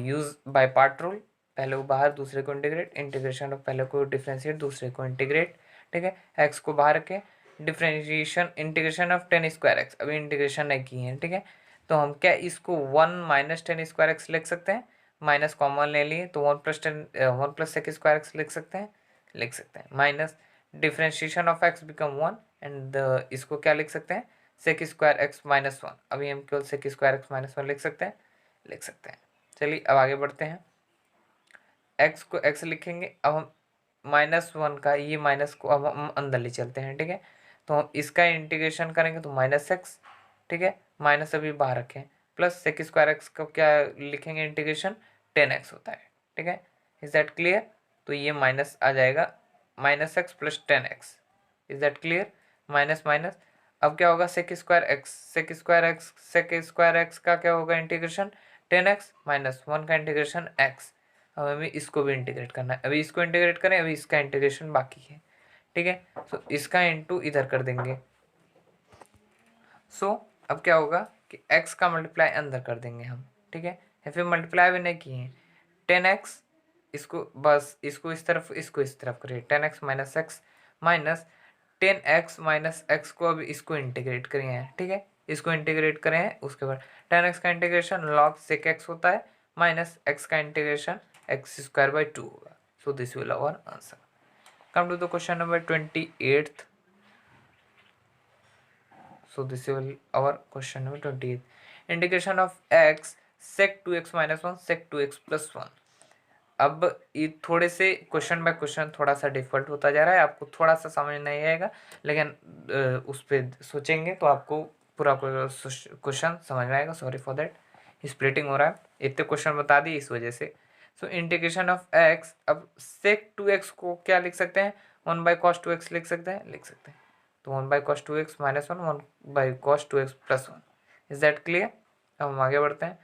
Use by part rule. पहले को बाहर, दूसरे को integrate, integration of पहले को differentiate, दूसरे को integrate. ठीक है, x को बाहर रखे, differentiation integration of tan square x, अभी इंटीग्रेशन नहीं की है। ठीक है, तो हम क्या इसको 1 - tan स्क्वायर x लिख सकते हैं, माइनस कॉमन ले लिए तो 1 + sec स्क्वायर x लिख सकते हैं, minus differentiation of x become 1, and इसको क्या लिख सकते हैं, sec स्क्वायर x -1। अभी हम केवल sec स्क्वायर x -1 लिख सकते हैं। चलिए अब आगे बढ़ते हैं। x को x लिखेंगे, अब हम -1 का ये माइनस को अब हम अंदर ले चलते हैं। ठीक है, तो हम इसका इंटीग्रेशन करेंगे तो -x। ठीक है, माइनस अभी बाहर रखें, प्लस sec स्क्वायर x का क्या लिखेंगे इंटीग्रेशन, 10x होता है। ठीक है, इज दैट क्लियर? तो ये माइनस आ जाएगा, -x plus 10x। Is that clear? Minus minus, अब क्या होगा, sec स्क्वायर x का क्या होगा इंटीग्रेशन, 10x -1 का इंटीग्रेशन x। अब हमें इसको भी इंटीग्रेट करना है, अभी इसको इंटीग्रेट करें, अभी इसका इंटीग्रेशन बाकी है। ठीक है, सो इसका इंटू इधर कर देंगे। सो अब क्या होगा कि x का मल्टीप्लाई अंदर कर देंगे हम। ठीक है, या फिर मल्टीप्लाई भी नहीं किए हैं, 10x, इसको बस इसको इस तरफ करिए, 10x - x minus 10x - x को अभी इसको इंटीग्रेट करिए हैं। ठीक है, इसको इंटीग्रेट करें हैं, उसके बाद 10x का इंटीग्रेशन log sec x होता है, माइनस x का इंटीग्रेशन x² 2 होगा। So this will our answer. Come to the question number 28th. So this will our question number 28. Integration of x sec 2x - 1 sec 2x + 1. अब ये थोड़े से question by question थोड़ा सा difficult होता जा रहा है, आपको थोड़ा सा समझ नहीं आएगा, लेकिन उस पर सोचेंगे तो आपको पूरा क्वेश्चन समझ में आएगा। सॉरी फॉर दैट, स्प्लिटिंग हो रहा है, इतने क्वेश्चन बता दिए इस वजह से। सो इंटीग्रेशन ऑफ x, अब sec 2x को क्या लिख सकते हैं, 1/cos 2x लिख सकते हैं, तो 1/cos 2x - 1 1/cos 2x + 1। Is that clear? अब हम आगे बढ़ते हैं।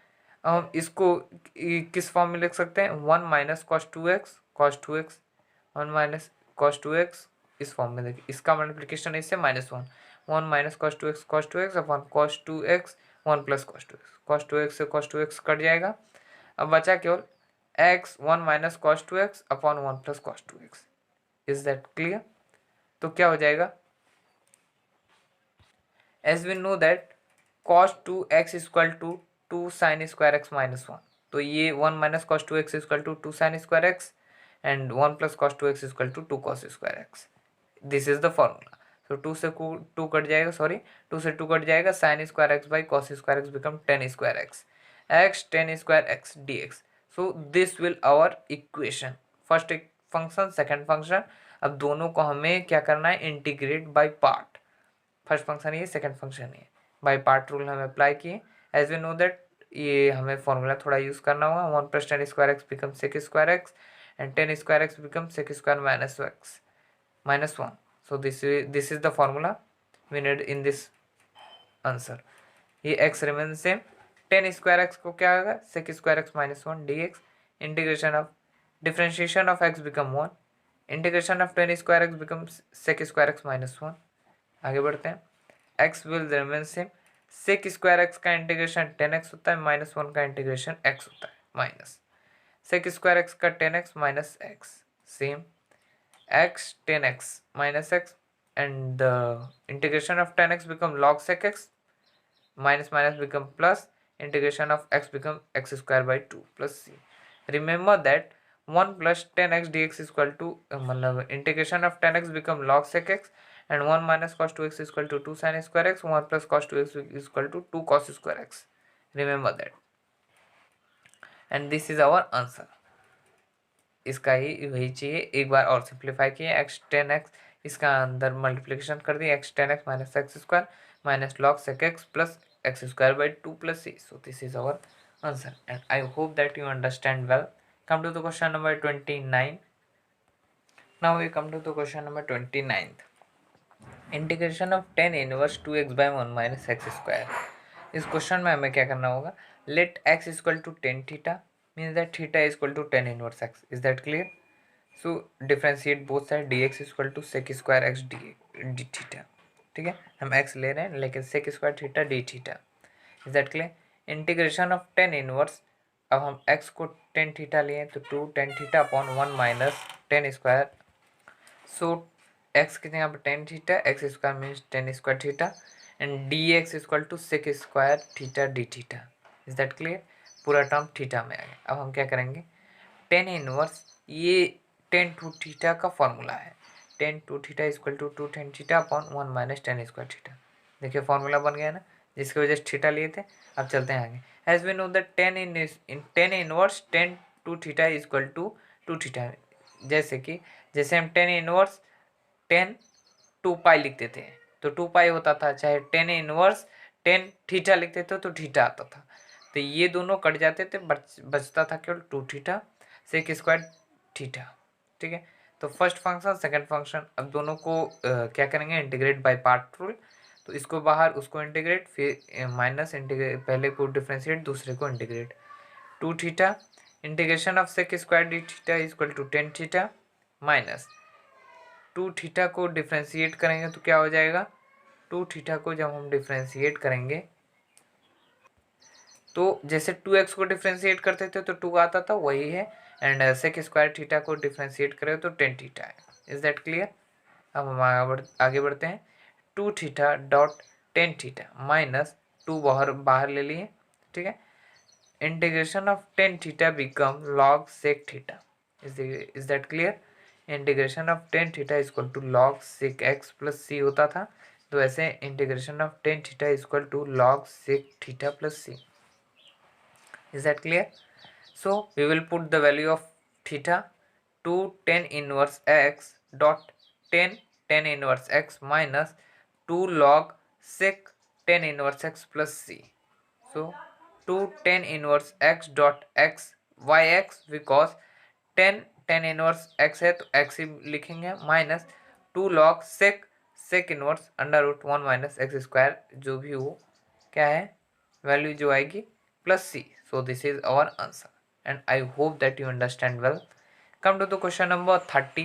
अब हम इसको किस फॉर्म में लिख सकते हैं, 1 - cos 2x cos 2x, 1 - cos 2x, इस फॉर्म में देखिए, इसका मल्टीप्लिकेशन इससे -1, 1 - cos 2x cos 2x upon cos 2x 1 + cos 2x, cos 2x से cos 2x कट जाएगा। अब बचा केवल x 1 - cos 2x upon 1 + cos 2x। Is that clear? तो क्या हो जाएगा, as we know that cos 2x equal to 2 sin square x -1, तो ये 1 - cos 2x equal to 2 sin square x and 1 + cos 2x equal to 2 cos square x। This is the formula. So 2 से 2 cut जाएगा, sorry 2 से 2 cut जाएगा, sin square x cos square x become tan square x tan square x dx। So this will our equation, first function second function. अब दोनों को हमें क्या करना है, integrate by part. First function ये, सेकंड फंक्शन ये, बाय पार्ट रूल हम अप्लाई किए। एज वी नो दैट ये हमें फॉर्मूला थोड़ा यूज़ करना होगा, 1 + tan square x become sec square x and tan square x becomes sec square minus x minus 1. So this is the formula we need in this answer. ये x remains same. tan square x को क्या होगा, sec square x minus 1 dx. Integration of differentiation of x become 1. Integration of tan square x becomes sec square x minus 1. आगे बढ़ते हैं. x will remain same. sec square x का integration tan x होता है, minus 1 का integration x होता है, minus sec square x का tan x minus x same. x tan x minus x and the integration of tan x become log sec x, minus minus become plus, integration of x become x square by 2 plus c. Remember that 1 plus tan x dx is equal to integration of tan x become log sec x and 1 minus cos 2x is equal to 2 sin square x, 1 plus cos 2x is equal to 2 cos square x. Remember that. And this is our answer. इसका ही वही चाहिए. एक बार और simplify किए. x tan x इसका अंदर multiplication कर दिए. x tan x minus x square minus log sec x plus x square by 2 plus c. So this is our answer and I hope that you understand well. Come to the question number 29. Now we come to the question number 29th. Integration of tan inverse 2x by 1 minus x square. इस question में हमें क्या करना होगा, let x equal to tan theta means that theta is equal to tan inverse x. Is that clear? So differentiate both side dx is equal to sec square x d theta. ठीक है, हम x ले रहे हैं लेकिन sec square theta d theta. Is that clear? Integration of tan inverse, अब हम x को tan थीटा लिए तो 2 tan theta upon 1 minus tan square. So x कितने यहाँ पर tan theta, x square means tan square theta and dx is equal to sec square theta d theta. Is that clear? पूरा term theta में आ गया. अब हम क्या करेंगे, टेन इनवर्स, ये टेन टू थीटा का फॉर्मूला है. Tan two theta equal to 2 tan theta upon 1 minus tan square theta. देखिए फॉर्मूला बन गया ना, जिसकी वजह से थीटा लिए थे. अब चलते हैं आगे. As we know that tan inverse tan two theta equal to 2 theta. जैसे हम टेन इनवर्स टेन 2 पाई लिखते थे तो 2 पाई होता था, चाहे टेन इनवर्स टेन थीटा लिखते थे तो थीटा आता था. तो ये दोनों कट जाते थे, बचता था केवल 2 थीटा सेक स्क्वायर थीटा. ठीक है, तो फर्स्ट फंक्शन सेकंड फंक्शन, अब दोनों को क्या करेंगे, इंटीग्रेट बाय पार्ट रूल. तो इसको बाहर उसको इंटीग्रेट, फिर माइनस इंटीग्रेट, पहले को डिफ्रेंशिएट दूसरे को integrate. 2 theta integration of sec square d theta equal to tan theta minus 2 theta को डिफ्रेंशिएट करेंगे तो क्या हो जाएगा, 2 थीटा को जब हम डिफ्रेंशिएट करेंगे तो जैसे 2x को डिफ्रेंशिएट करते थे तो 2 आता था, वही है. एंड सेक स्क्वायर थीटा को डिफ्रेंशिएट करें तो 10 थीटा है. Is that clear? अब हम आगे बढ़ते हैं. 2 थीटा डॉट 10 थीटा माइनस 2 बाहर ले लिए. ठीक है, integration of 10 theta become log sec theta. Is that clear? Integration of 10 theta equal to log sec x plus c होता था, तो ऐसे integration of 10 theta equal to log sec theta plus c. Is that clear? So we will put the value of theta to tan inverse x dot tan inverse x minus 2 log sec tan inverse x plus c. So 2 tan inverse x dot x yx, because tan inverse x है तो x ही लिखेंगे, minus 2 log sec inverse under root 1 minus x square, जो भी हो क्या है value जो आएगी, plus c. So this is our answer and I hope that you understand well. Come to the question number 30.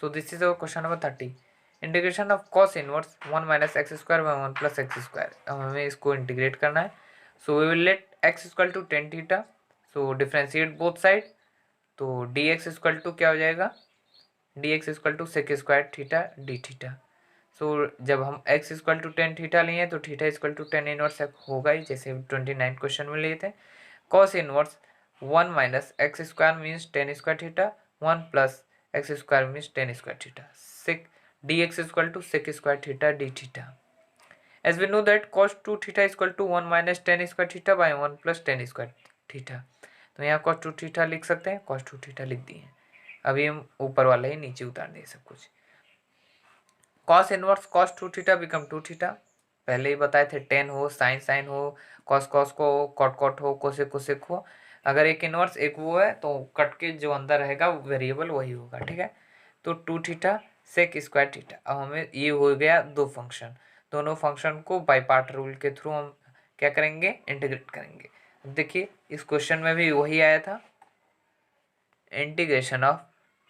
So this is our question number 30. Integration of cos inverse 1 minus x square by 1 plus x square. अब हमें इसको integrate करना है. So we will let x equal to tan theta. So differentiate both side, तो dx equal to क्या हो जाएगा, dx equal to sec square theta d theta. So जब हम x equal to tan theta लिए तो theta equal to tan inverse होगा ही, जैसे 29 क्वेश्चन में लिए थे. Cos inverse 1 minus x square means tan square theta, 1 plus x square means tan square theta. Sec d x equal to sec square theta d theta. As we know that cos 2 theta equal to 1 minus tan square theta by 1 plus tan square theta. तो यहाँ cos 2 theta लिख सकते हैं, cos 2 theta लिख दिए. अभी हम ऊपर वाला ही नीचे उतार दें सब कुछ. Cos inverse cos 2 theta become 2 theta. पहले ही बताए थे, टेन हो साइन साइन हो, कॉस कॉस को कॉट कॉट हो, कोसेक कोसेक हो, अगर एक इनवर्स एक वो है तो कट के जो अंदर रहेगा वेरिएबल वही होगा, ठीक है। तो 2 थीटा सेक स्क्वायर थीटा। अब हमें ये हो गया दो फंक्शन, दोनों फंक्शन को बाई पार्ट रूल के थ्रू हम क्या करेंगे, इंटीग्रेट करेंगे। देखिए इस क्वेश्चन में भी वही आया था, integration of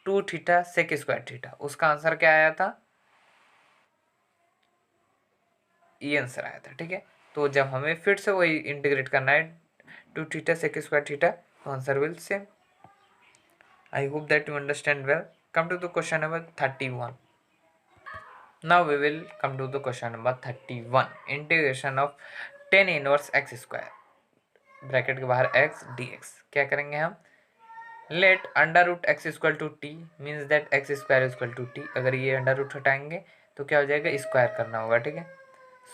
2 theta sec square theta, उसका आंसर क्या आया था, ये आंसर आया था, ठीक है। तो जब हमें फिर से वही इंटीग्रेट करना है 2 थीटा सेक स्क्वायर थीटा, तो answer will same. I hope that you understand well. Come to the question number 31. Now we will come to the question number 31. Integration of tan inverse x square bracket के बाहर x dx। क्या करेंगे हम, let under root x equal to t means that x square equal to t. अगर ये under root हटाएंगे तो क्या हो जाएगा, स्क्वायर करना होगा, ठीक है।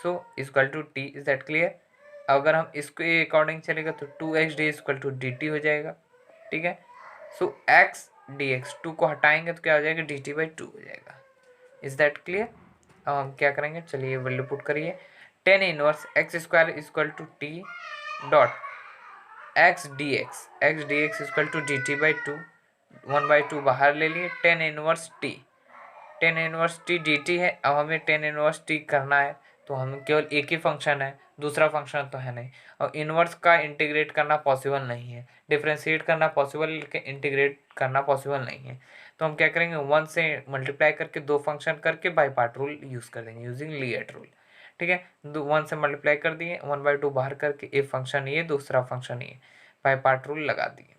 So equal to t, is that clear. अगर हम इसके अकॉर्डिंग चलेगा तो 2x d equal to d t हो जाएगा, ठीक है। So x d x, two को हटाएंगे तो क्या हो जाएगा, डी टी बाई टू हो जाएगा। Is that clear. अब हम क्या करेंगे, चलिए वैल्यू पुट करिए, tan inverse x square equal to t dot x d x equal to d t by two, 1/2 बाहर ले लिए, tan inverse t d t है। अब हमें टेन इनवर्स टी करना है तो हमें केवल एक ही फंक्शन है, दूसरा फंक्शन तो है नहीं, और इनवर्स का इंटीग्रेट करना पॉसिबल नहीं है, डिफ्रेंशिएट करना पॉसिबल लेकिन इंटीग्रेट करना पॉसिबल नहीं है। तो हम क्या करेंगे, 1 से मल्टीप्लाई करके दो फंक्शन करके बाई पार्ट रूल यूज़ कर देंगे यूजिंग लीएट रूल, ठीक है। 1 से मल्टीप्लाई कर दिए, 1/2 बाहर करके एक फंक्शन ये दूसरा फंक्शन ये, बाई पार्ट रूल लगा दिए।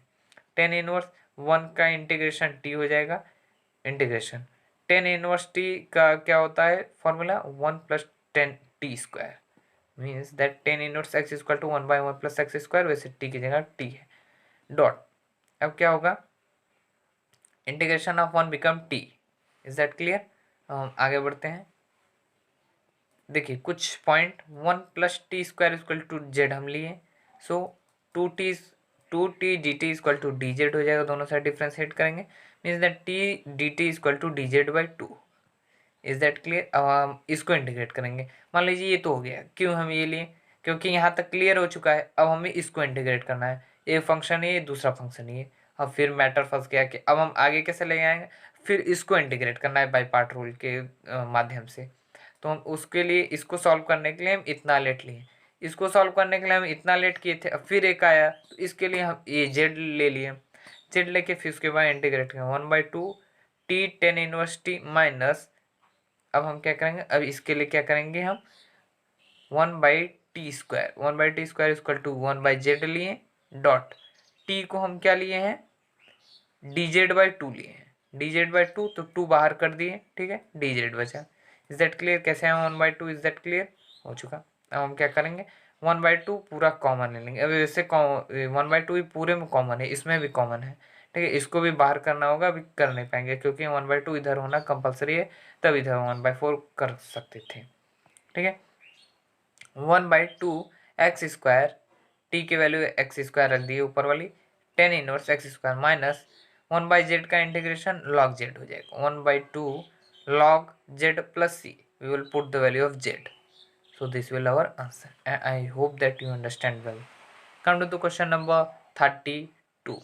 टेन इनवर्स 1 का इंटीग्रेशन टी हो जाएगा, इंटीग्रेशन टेन इनवर्स टी का क्या होता है formula, 1 plus tan t square, means that tan inverse x equal to 1/1 plus x square, वैसे टी की जगह टी है, डॉट। अब क्या होगा, integration of 1 become t, is that clear. हम आगे बढ़ते हैं। देखिए कुछ point 1 plus t square equal to z हम लिए, so 2t dt equal to d z हो जाएगा, दोनों साइड डिफ्रेंशिएट करेंगे, means that T d t equal to d z by two. Is that clear. अब हम इसको इंटीग्रेट करेंगे, मान लीजिए ये तो हो गया, क्यों हम ये लिए, क्योंकि यहाँ तक क्लियर हो चुका है। अब हमें इसको इंटीग्रेट करना है, एक फंक्शन ये दूसरा फंक्शन ये। अब फिर मैटर फंस गया कि अब हम आगे कैसे ले आएंगे, फिर इसको इंटीग्रेट करना है बाई पार्ट रूल के माध्यम से। तो हम उसके लिए इसको सॉल्व करने के लिए हम इतना लेट लिए, इसको सॉल्व करने के लिए हम इतना लेट किए थे, अब फिर एक आया तो इसके लिए हम ये जेड ले लिए, जेड लेके फिर उसके बाद इंटीग्रेट करेंगे 1/2 T tan inverse t minus, अब हम क्या करेंगे, अब इसके लिए क्या करेंगे हम 1/t square, 1/t square equal to 1/z लिए, डॉट टी को हम क्या लिए हैं, dz/2 लिए हैं, dz/2 तो 2 बाहर कर दिए, ठीक है, dz बचा। इज दैट क्लियर, कैसे हम 1/2, इज दैट क्लियर हो चुका। अब हम क्या करेंगे, 1/2 पूरा कॉमन ले लेंगे। अब वैसे 1/2 ही पूरे में कॉमन है, इसमें भी कॉमन है, ठीक है। इसको भी बाहर करना होगा, अभी कर नहीं पाएंगे क्योंकि 1/2 इधर होना कंपलसरी है, तब इधर 1/4 कर सकते थे, ठीक है। 1/2 एक्स स्क्वायर, टी की वैल्यू एक्स स्क्वायर रख दी ऊपर वाली, ten inverse x square minus 1/z का इंटीग्रेशन लॉग जेड हो जाएगा, 1/2 log z plus c, we will put the value of z, so this will our answer, and I hope that you understand well. Come to the question number 32,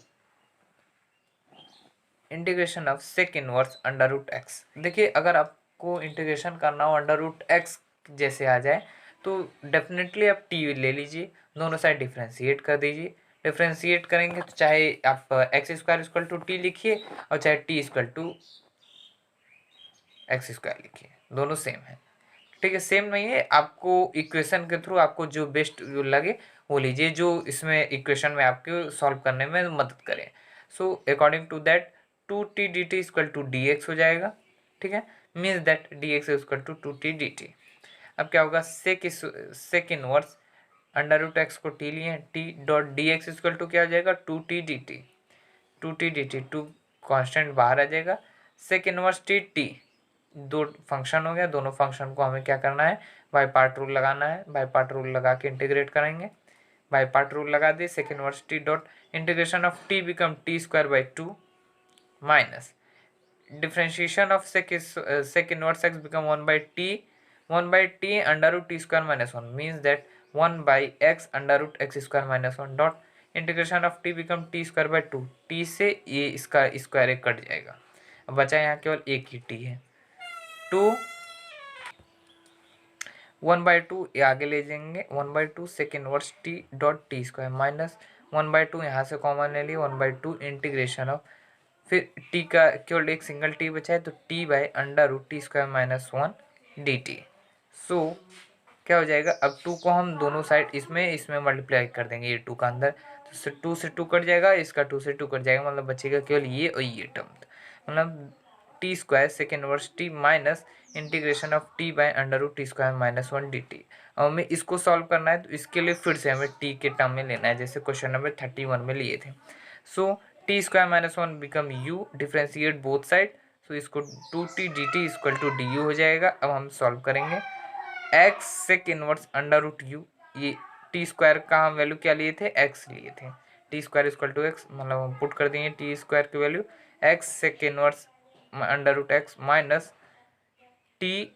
integration of sec inverse under root x. देखिए अगर आपको integration करना हो under root x जैसे आ जाए तो definitely आप T ले लीजिए, दोनों साइड डिफ्रेंशिएट कर दीजिए, डिफ्रेंशिएट करेंगे तो चाहे आप x square equal to t लिखिए और चाहे t equal to x square लिखिए, दोनों सेम है, ठीक है। सेम नहीं है, आपको इक्वेशन के थ्रू आपको जो बेस्ट लगे वो लीजिए, जो इसमें इक्वेशन में आपको सॉल्व करने में मदद करे। So according to that 2t dt equal to d x हो जाएगा, ठीक है, means that d x equal to 2t dt। अब क्या होगा, sec inverse under root x को टी लिए, t dot d x equal to क्या हो जाएगा, 2t dt, 2t dt, 2 constant बाहर आ जाएगा, सेक इनवर्स टी, दो फंक्शन हो गया, दोनों फंक्शन को हमें क्या करना है, बाई पार्ट रूल लगाना है, बाई पार्ट रूल लगा के इंटीग्रेट करेंगे, बाई पार्ट रूल लगा दिए, sec inverse t dot integration of t become t square by two minus differentiation of sec inverse x become 1/t under root t square minus 1 means that 1/x under root x square minus 1 dot integration of t become t square by 2, T से ये इसका square एक cut जाएगा, अब बचा यहाँ केवल एक ही टी है। 2 1/2 ये आगे ले जाएंगे, 1/2 sec inverse t dot t square minus 1/2 यहाँ से कॉमन ले लिए, 1/2 इंटीग्रेशन ऑफ, फिर टी का केवल एक सिंगल टी बचा है तो t by under root t square minus 1 d t. So क्या हो जाएगा, अब 2 को हम दोनों साइड इसमें मल्टीप्लाई कर देंगे, ये 2 का अंदर तो 2 से 2 कट जाएगा, इसका 2 से 2 कट जाएगा, मतलब बचेगा केवल ये और ये टर्म, मतलब t square sec inverse t minus integration of t by under root t square minus 1 d t. अब हमें इसको सॉल्व करना है तो इसके लिए फिर से हमें टी के टर्म में लेना है, जैसे क्वेश्चन नंबर 31 में लिए थे। So t square minus 1 become u, differentiate both side, so इसको 2t dt equal to d u हो जाएगा। अब हम सॉल्व करेंगे, x sec inverse under root u, ये टी स्क्वायर का हम वैल्यू क्या लिए थे, एक्स लिए थे, t square equal to x, मतलब हम पुट कर देंगे टी स्क्वायर की value x sec inverse under root x minus t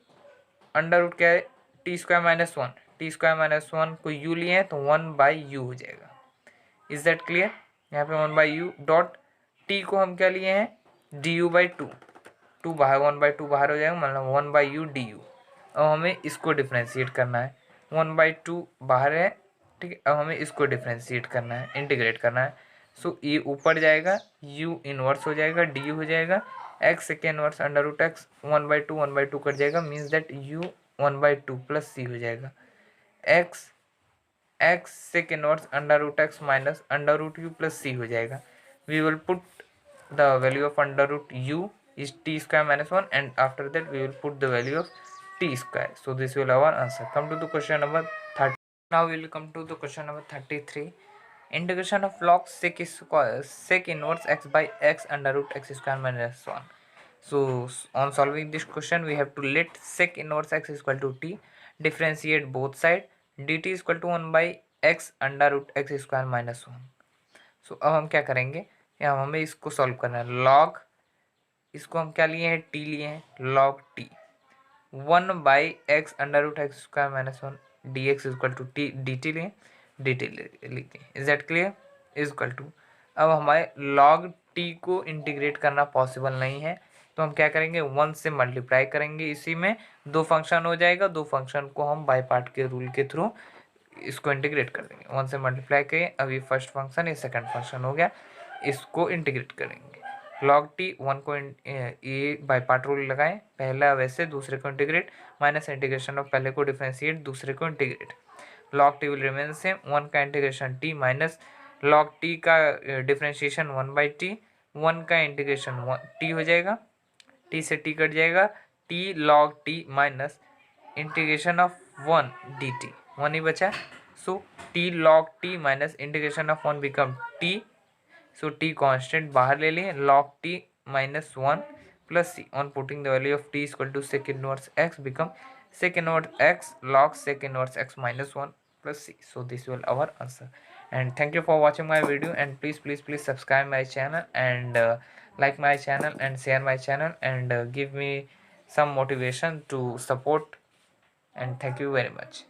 under root क्या है, T square minus 1, T square minus 1 को यू लिए हैं तो 1 बाई यू हो जाएगा। इज दैट क्लियर, यहाँ पे 1 बाई यू डॉट टी को हम क्या लिए हैं डी यू बाई 2, 2 बाहर 1/2 बाहर हो जाएगा, मतलब 1 बाई यू डी यू। अब हमें इसको डिफ्रेंशिएट करना है, 1/2 बाहर है, ठीक है, अब हमें इसको डिफ्रेंशिएट करना है, इंटीग्रेट करना है। सो ये ऊपर जाएगा, u इनवर्स हो जाएगा, डी हो जाएगा, x sec inverse under root x 1/2 cut जाएगा, means that u 1/2 plus c हो जाएगा, x sec inverse under root x minus under root u plus c हो जाएगा। We will put the value of under root u is t square minus 1 and after that we will put the value of t square. So this will our answer. Come to the question number 30. Now we will come to the question number 33. Integration of log sec square sec inverse x by x under root x square minus 1. So on solving this question we have to let sec inverse x is equal to t, differentiate both side, dt is equal to 1 by x under root x square minus 1. So अब हम क्या करेंगे, यहाँ हमें इसको solve करना है, log इसको हम क्या लिए हैं टी लिए हैं, log t 1 by x under root x square minus 1 d x equal to t d t लिए, डी टी लिखते हैं, is that clear, equal to. अब हमारे लॉग टी को इंटीग्रेट करना पॉसिबल नहीं है तो हम क्या करेंगे 1 से मल्टीप्लाई करेंगे, इसी में 2 फंक्शन हो जाएगा, 2 फंक्शन को हम बाई पार्ट के रूल के थ्रू इसको इंटीग्रेट कर देंगे, 1 से मल्टीप्लाई करें, अभी फर्स्ट फंक्शन ये सेकंड फंक्शन हो गया, इसको इंटीग्रेट करेंगे, लॉग टी 1 को ये बाई पार्ट रूल लगाएं, पहला वैसे दूसरे को इंटीग्रेट, माइनस इंटीग्रेशन ऑफ पहले को डिफरेंशिएट दूसरे को integrate, log t will remain same, 1 का integration t minus log t का डिफरेंशिएशन 1 बाई टी, 1 का इंटीग्रेशन टी हो जाएगा, टी से टी कट जाएगा, t log t minus integration of 1 d t, 1 ही बचा, so t log t minus integration of 1 become t, so t constant बाहर ले लिए, log t minus 1 plus c, on putting the value of t is equal to sec inverse x become sec inverse x log sec inverse x minus 1 plus c. So this will our answer, and thank you for watching my video, and please subscribe my channel and like my channel and share my channel and give me some motivation to support, and thank you very much.